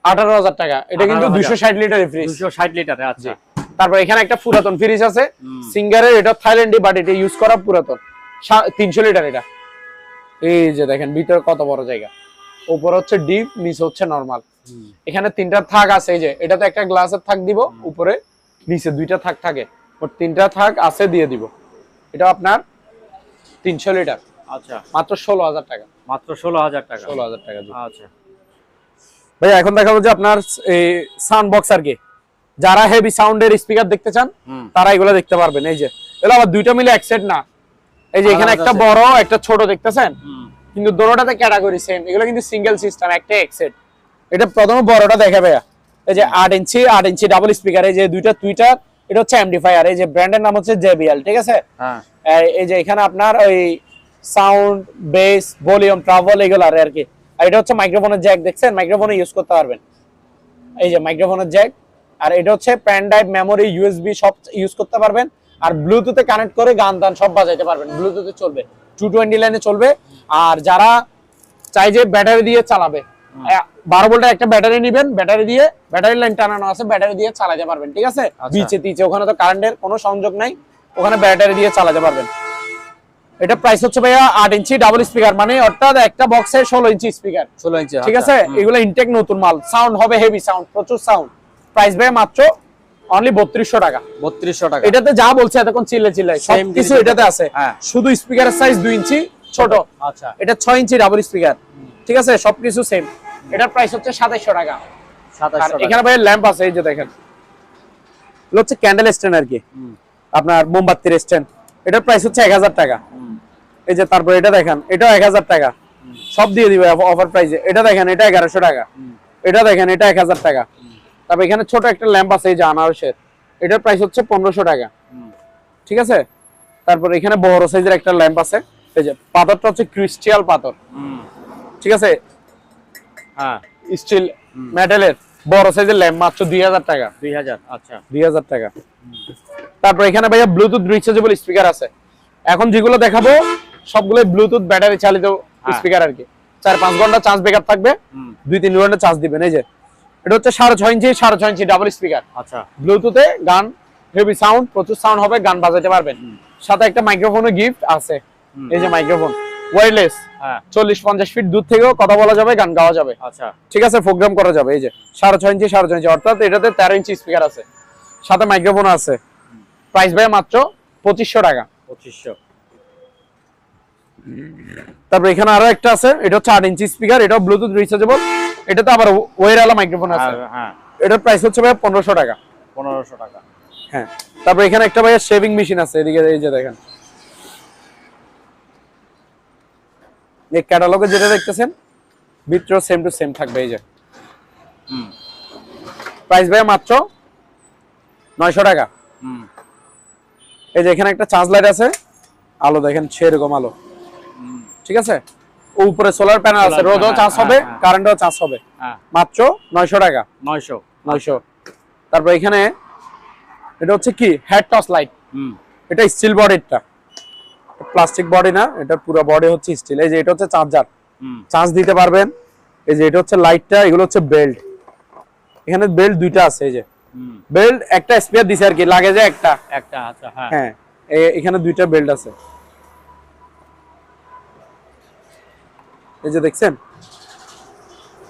18000 টাকা। এটা কিন্তু 260 লিটারের ফ্রিজ, 260 লিটারে। আচ্ছা, তারপর এখানে একটা পুরাতন ফ্রিজ আছে সিঙ্গারের, এটা থাইল্যান্ডি, বাট এটা ইউজ করা পুরাতন, 300 লিটার এটা। এই যে দেখেন ভিতরে কত বড় জায়গা, উপর হচ্ছে ডিপ, নিচে হচ্ছে নরমাল। এখানে 3টা থাক আছে। এই যে এটাতে একটা গ্লাসের থাক দিব, উপরে নিচে 2টা থাক থাকে, মোট 3টা থাক আছে, দিয়ে দিব। এটা আপনার 300 লিটার। আচ্ছা, মাত্র 16000 টাকা, মাত্র 16000 টাকা, 16000 টাকা। আচ্ছা ভাইয়া, এখন দেখাবো যে আপনার এই সাউন্ড বক্স আর কি, যারা হেভি সাউন্ডের স্পিকার দেখতে চান তারা এগুলো দেখতে পারবেন। এই যে এগুলো আবার দুইটা মিলে এক সেট না, এই যে এখানে একটা বড় একটা ছোট দেখতেছেন, কিন্তু দুটোটাতে ক্যাটাগরি সেম। এগুলো কিন্তু সিঙ্গেল সিস্টেম, একটা এক সেট। এটা প্রথমে বড়টা দেখে ভাইয়া, এই যে 8 ইঞ্চি ডাবল স্পিকার, এই যে দুইটা টুইটার, এটা হচ্ছে অ্যাম্পলিফায়ার। এই যে ব্র্যান্ডের নাম হচ্ছে JBL, ঠিক আছে। এই যে এখানে আপনার ওই সাউন্ড, বেস, ভলিউম, ট্রাভেল এগুলো আর কি। আর এটা হচ্ছে মাইক্রোফোনের জ্যাক, দেখছেন মাইক্রোফোনে ইউজ করতে পারবেন, এই যে মাইক্রোফোনের জ্যাক। আর এটা হচ্ছে পেন ড্রাইভ, মেমোরি, ইউএসবি সব ইউজ করতে পারবেন। আর ব্লুটুথে কানেক্ট করে গান টান সব বাজাইতে পারবেন, ব্লুটুথে চলবে, 220 লাইনে চলবে। আর যারা চাই যে ব্যাটারি দিয়ে চালাবে, 12 ভোল্টের একটা ব্যাটারি নেবেন, ব্যাটারি লাইন টানানো আছে, ব্যাটারি দিয়ে চালাতে পারবেন, ঠিক আছে। বিচে টিচে ওখানে তো কারেন্টের কোনো সংযোগ নাই, ওখানে ব্যাটারি দিয়ে চালাতে পারবেন। এটা প্রাইস হচ্ছে ভাইয়া 8 ইঞ্চি ডাবল স্পিকার, মানে অর্থাৎ একটা বক্সে 16 ইঞ্চি স্পিকার, 16 ইঞ্চি, ঠিক আছে। এগুলো ইনটেক নতুন মাল, সাউন্ড হবে হেভি সাউন্ড, প্রচুর সাউন্ড। প্রাইস ভাইয়া মাত্র অনলি 3200 টাকা, 3200 টাকা। এটাতে যা বলছে এতক্ষণ চিল্লাই সব কিছু এটাতে আছে, শুধু স্পিকারের সাইজ 2 ইঞ্চি ছোট। আচ্ছা, এটা 6 ইঞ্চি ডাবল স্পিকার, ঠিক আছে, সবকিছু সেম। এটার প্রাইস হচ্ছে 2700 টাকা, 2700 টাকা। এখানে ভাই ল্যাম্প আছে, এই যে দেখেন, হচ্ছে ক্যান্ডেল স্ট্যান্ড আর কি, আপনার মোমবাতির স্ট্যান্ড। এটার প্রাইস হচ্ছে 1000 টাকা। এই যে তারপর এটা দেখেন, এটাও 1000 টাকা, সব দিয়ে দিবে অফার প্রাইসে। এটা দেখেন, এটা 1100 টাকা। এটা দেখেন, এটা 1000 টাকা। তারপর এখানে ছোট একটা ল্যাম্প আছে, এই যে আনারসের, এটার প্রাইস হচ্ছে 1500 টাকা, ঠিক আছে। তারপর এখানে বড় সাইজের একটা ল্যাম্প আছে, এই যে পাথরটা হচ্ছে ক্রিস্টাল পাথর, ঠিক আছে, হ্যাঁ স্টিল মেটালের বড় সাইজের ল্যাম্প মাত্র 2000 টাকা। 2000, আচ্ছা 2000 টাকা। তারপর এখানে ভাইয়া ব্লুটুথ রিচার্জেবল স্পিকার আছে। এখন যেগুলো দেখাবো সবগুলো ব্লুটুথ ব্যাটারি চালিত স্পিকার আর কি। 4-5 ঘন্টা চার্জ ব্যাকআপ থাকবে, 2-3 ঘন্টা চার্জ দিবেন। এই যে এটা হচ্ছে 6.5 ইঞ্চি ডাবল স্পিকার। আচ্ছা, ব্লুটুথে গান, হেভি সাউন্ড, প্রচুর সাউন্ড হবে, গান বাজাতে পারবেন। সাথে একটা মাইক্রোফোনের গিফট আছে। এই যে মাইক্রোফোন ওয়্যারলেস, 40-50 ফিট দূর থেকেও কথা বলা যাবে, গান গাওয়া যাবে। আচ্ছা, ঠিক আছে, প্রোগ্রাম করা যাবে। এই যে 6.5 ইঞ্চি, অর্থাৎ এটাতে 13 ইঞ্চি স্পিকার আছে, সাথে মাইক্রোফোন আছে। প্রাইস ভাই মাত্র 2500 টাকা। 2500। তারপর এখানে আরো একটা আছে, এটা হচ্ছে 8 ইঞ্চি স্পিকার, এটাও ব্লুটুথ রিচার্জেবল, এটাতে আবার ওয়্যারওয়ালা মাইক্রোফোন আছে। হ্যাঁ, এটার প্রাইস হচ্ছে ভাই 1500 টাকা। 1500 টাকা। হ্যাঁ, তারপর এখানে একটা ভাই শেভিং মেশিন আছে, এদিকে এই যে দেখেন, এই ক্যাটালগে যেটা দেখতেছেন ভিতরে সেম টু সেম থাকবে। এই যে প্রাইস ভাই মাত্র 900 টাকা। এই যে এখানে একটা চার্জ লাইট আছে, আলো দেখেন সেরকম আলো, ঠিক আছে। ও উপরে সোলার প্যানেল আছে, রোদও চার্জ হবে, কারেন্টও চার্জ হবে। মাত্র 900 টাকা। 900। তারপর এখানে এটা হচ্ছে কি হেড টর্চ লাইট, এটা স্টিল বডিটা, প্লাস্টিক বডি না, এটা পুরো বডি হচ্ছে স্টিল। এই যে এটা হচ্ছে চার্জার, চার্জ দিতে পারবেন। এই যে এটা হচ্ছে লাইটটা, এগুলো হচ্ছে বেল্ট, এখানে বেল্ট দুইটা আছে। এই যে বেল্ট একটা স্পেয়ার দিছে আর কি, লাগে যে একটা। আচ্ছা, হ্যাঁ, এখানে দুইটা বেল্ট আছে। এই যে দেখছেন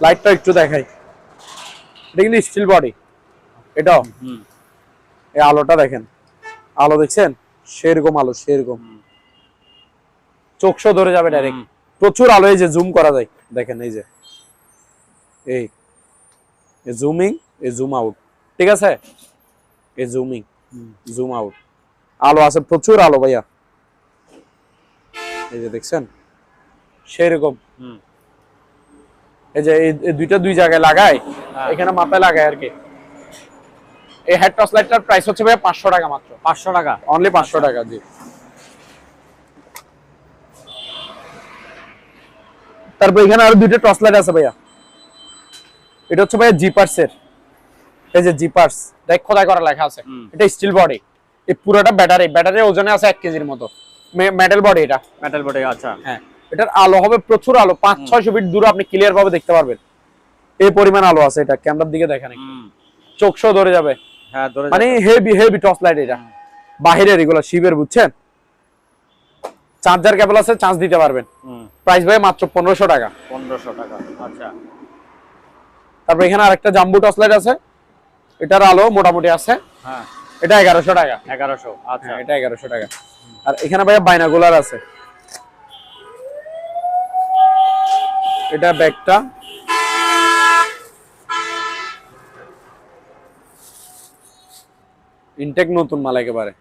লাইটটা একটু দেখাই, এটা কিন্তু স্টিল বডি। এটাও এই আলোটা দেখেন, আলো দেখছেন সেরকম আলো, সেরকম চোখশো ধরে যাবে ডাইরেক্ট, প্রচুর আলো। এই যে জুম করা যায়, দেখেন এই যে এই জুমিং, এই জুম আউট, ঠিক আছে, এই জুমিং, জুম আউট, আলো আছে, প্রচুর আলো ভাইয়া। এই যে দেখছেন সেরকম। এই যে এই দুইটা দুই জায়গায় লাগায়, এখানে মাথায় লাগায় আর কি। এই হেড টর্চ লাইটটার প্রাইস হচ্ছে ভাইয়া 500 টাকা মাত্র। 500 টাকা, অনলি 500 টাকা। জি। তারপর এখানে আরো দুইটা টর্চ লাইট আছে ভাইয়া, এটা হচ্ছে ভাইয়া জিপার্স এর। এই যে জিপার্স দেখ খোদাই করা লেখা আছে, এটা স্টিল বডি, এই পুরোটা ব্যাটারি, ব্যাটারির ওজনে আছে 1 কেজির মতো, মেটাল বডি, এটা মেটাল বডি। আচ্ছা, হ্যাঁ, এটার আলো হবে প্রচুর আলো, 500-600 ফিট দূরে আপনি ক্লিয়ার ভাবে দেখতে পারবেন, এই পরিমাণ আলো আছে। এটা ক্যামেরার দিকে দেখেন, চোখশো ধরে যাবে। হ্যাঁ, ধরে মানে হেভি টর্চ লাইট। এটা বাহিরের, এগুলো শিবের, বুঝছেন। চার্জার কেবল আছে, চার্জ দিতে পারবেন। প্রাইস ভাই মাত্র 1500 টাকা। 1500 টাকা। আচ্ছা, তারপর এখানে আরেকটা জাম্বু টর্চ লাইট আছে, এটার আলো মোটামুটি আছে। হ্যাঁ, এটা 1100 টাকা। 1100। আচ্ছা, এটা 1100 টাকা। আর এখানে ভাইয়া বাইনাকুলার আছে, এটা ব্যাগটা, ইনটেক নতুন মাল একেবারে।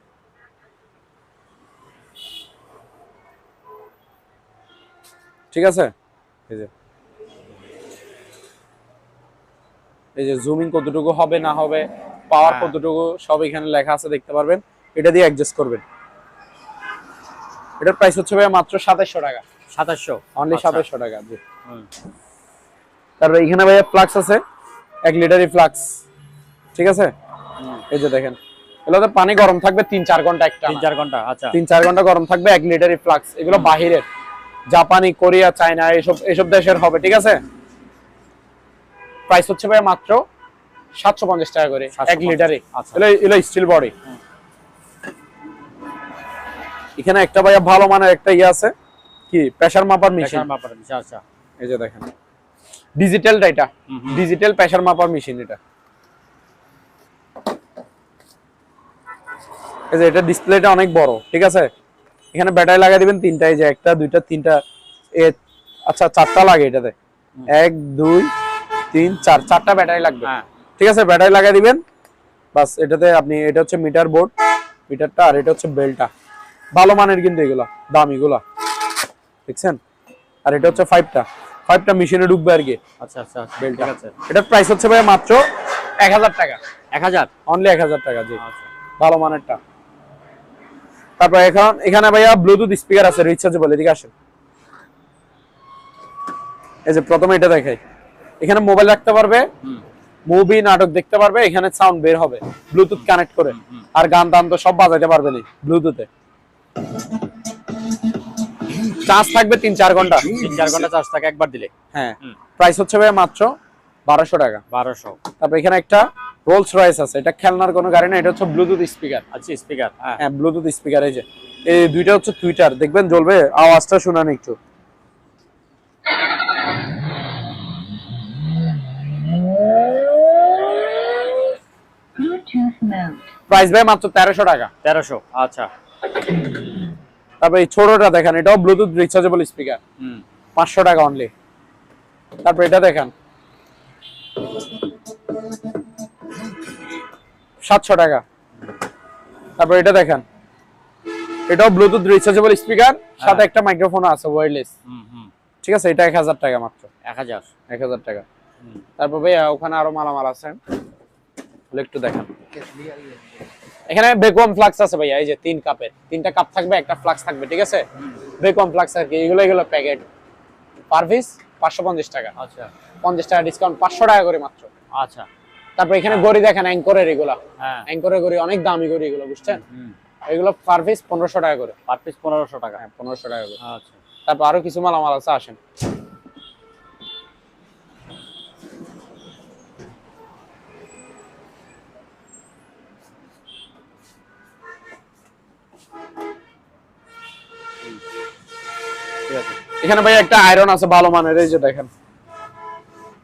ঠিক আছে, এই যে জুমিং কতটুকু হবে না হবে, পাওয়ার কতটুকু, সব এখানে লেখা আছে, দেখতে পারবেন। এটা দিয়ে অ্যাডজাস্ট করবেন। এটার প্রাইস হচ্ছে ভাই মাত্র 2700 টাকা। 2700, অনলি 2700 টাকা। জি। তারপর এখানে ভাইয়া ফ্লাক্স আছে, 1 লিটারই ফ্লাক্স, ঠিক আছে। এই যে দেখেন, এগুলোতে পানি গরম থাকবে 3-4 ঘন্টা, একটা 3-4 ঘন্টা। আচ্ছা, 3-4 ঘন্টা গরম থাকবে, 1 লিটারই ফ্লাক্স। এগুলো বাহিরের, জাপানি, কোরিয়া, চায়না, এইসব দেশের হবে, ঠিক আছে। প্রাইস হচ্ছে ভাই মাত্র 750 টাকা করে 1 লিটারে। এগুলো স্টিল বডি। এখানে একটা ভাইয়া ভালো মানের একটা ইয়ে আছে, কি প্রেসার মাপার মেশিন। আচ্ছা, এই যে দেখেন ডিজিটালটা, এটা ডিজিটাল প্রেসার মাপার মেশিন। এটা এই যে এটা ডিসপ্লেটা অনেক বড়, ঠিক আছে। এখানে ব্যাটারি লাগাই দিবেন 3টা, এই যে 1টা 2টা 3টা, আচ্ছা 4টা লাগে এটাতে, 1 2 3 4, 4টা ব্যাটারি লাগবে। ঠিক আছে, ব্যাটারি লাগাই দিবেন বাস। এটাতে আপনি, এটা হচ্ছে মিটার বোর্ড, মিটারটা, আর এটা হচ্ছে বেলটা, ভালো মানের কিন্তু, এগুলা দামি গুলা, দেখছেন। আর এটা হচ্ছে 5টা মেশিনে ঢুকবে আর কি। আচ্ছা, বেলটা। এটার প্রাইস হচ্ছে ভাই মাত্র 1000 টাকা। 1000, অনলি 1000 টাকা। জি, ভালো মানেরটা। তারপর এখানে ভাইয়া ব্লুটুথ স্পিকার আছে রিচার্জেবল, এদিকে আসেন। এই যে প্রথমে এটা দেখাই, এখানে মোবাইল রাখতে পারবে, মুভি নাটক দেখতে পারবে, এখানে সাউন্ড বের হবে ব্লুটুথ কানেক্ট করে। আর গান টান তো সব বাজাইতে পারবে না ব্লুটুথে। চার্জ থাকবে 3-4 ঘন্টা। 3-4 ঘন্টা চার্জ থাকে একবার দিলে। হ্যাঁ, প্রাইস হচ্ছে ভাই মাত্র 1200 টাকা। 1200। তারপর এখানে একটা রোলস রয়েস আছে, এটা খেলনার কোনো গাড়ি না, এটা হচ্ছে ব্লুটুথ স্পিকার। আচ্ছা, স্পিকার। হ্যাঁ, ব্লুটুথ স্পিকার। এই যে এই দুইটা হচ্ছে টুইটার, দেখবেন জ্বলবে, আওয়াজটা শুনান একটু। প্রাইস ভাই মাত্র 1300 টাকা। 1300। আচ্ছা। তারপর এই ছোটটা দেখেন, এটাও ব্লুটুথ রিচার্জেবল স্পিকার, 500 টাকা অনলি। তারপর এটা দেখেন 700 টাকা। তারপর এটা দেখেন, এটাও ব্লুটুথ রিচার্জেবল স্পিকার, সাথে একটা মাইক্রোফোন আছে ওয়্যারলেস। ঠিক আছে, এটা 1000 টাকা মাত্র। 1000 টাকা। তারপর ভাইয়া ওখানে আরো মালামাল আছে, একটু দেখেন। এখানে ভ্যাকুয়াম ফ্লাক্স আছে ভাইয়া, এই যে 3 কাপের 3টা কাপ থাকবে, একটা ফ্লাক্স থাকবে। ঠিক আছে, ভ্যাকুয়াম ফ্লাক্স আর কি, এগুলো প্যাকেট, পার পিস 550 টাকা। আচ্ছা, 50 টাকা ডিসকাউন্ট, 500 টাকা করে মাত্র। আচ্ছা। তারপর এখানে ঘড়ি দেখেন, অ্যাঙ্করের এগুলা, অ্যাঙ্করের ঘড়ি অনেক দামি ঘড়ি এগুলো, বুঝছেন? এগুলো পার পিস 1500 টাকা করে। পার পিস 1500 টাকা। হ্যাঁ, 1500 টাকা করে। আচ্ছা। তারপর আরো কিছু মালামাল আছে, আসেন। ঠিক আছে, এখানে ভাই একটা আয়রন আছে ভালো মানের, এই যে দেখেন,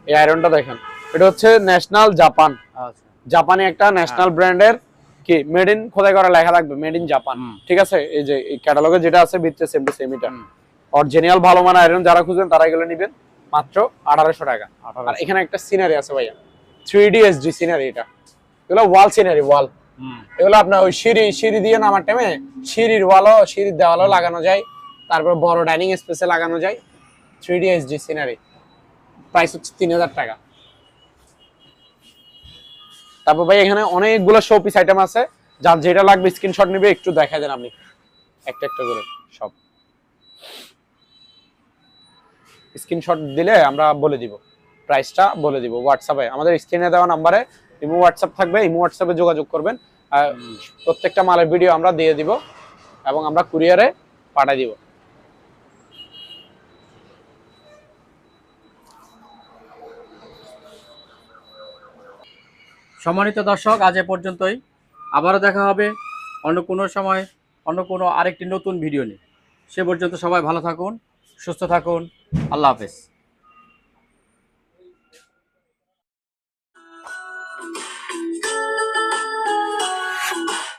এই আয়রনটা দেখেন, এটা হচ্ছে ন্যাশনাল জাপান। আচ্ছা, জাপানি একটা ন্যাশনাল ব্র্যান্ডের, কি মেড ইন খোদাই করা লেখা থাকবে, মেড ইন জাপান। ঠিক আছে, এই যে এই ক্যাটালগে যেটা আছে ভিতরে সেম টু সেম এটা অরিজিনাল ভালো মানের আয়রন। যারা খুঁজেন তারা এগুলো নেবেন মাত্র 1800 টাকা। আর এখানে একটা সিনারি আছে ভাইয়া, 3D SD সিনারি, এটা এগুলো ওয়াল সিনারি, ওয়াল। এগুলো আপনার ওই সিঁড়ি দিয়ে নামার টাইমে সিঁড়ির ওয়ালও, সিঁড়ির দেওয়ালও লাগানো যায়, তারপর বড় ডাইনিং স্পেসে লাগানো যায়। 3D SD সিনারি, প্রাইস হচ্ছে 3000 টাকা। তারপর ভাই এখানে অনেকগুলো শো পিস আইটেম আছে, যার যেটা লাগবে স্ক্রিনশট নিবে, একটু দেখা দেন আপনি একটা একটা করে সব স্ক্রিনশট দিলে আমরা বলে দিব, প্রাইসটা বলে দিব হোয়াটসঅ্যাপে। আমাদের স্ক্রিনে দেওয়া নাম্বারে ইমো হোয়াটসঅ্যাপ থাকবে, ইমো হোয়াটসঅ্যাপে যোগাযোগ করবেন। আর প্রত্যেকটা মালের ভিডিও আমরা দিয়ে দিব এবং আমরা কুরিয়ারে পাঠিয়ে দিব। সম্মানিত দর্শক, আজ এ পর্যন্তই। আবারও দেখা হবে অন্য কোনো সময়, অন্য কোনো আরেকটি নতুন ভিডিও নিয়ে। সে পর্যন্ত সবাই ভালো থাকুন, সুস্থ থাকুন। আল্লাহ হাফেজ।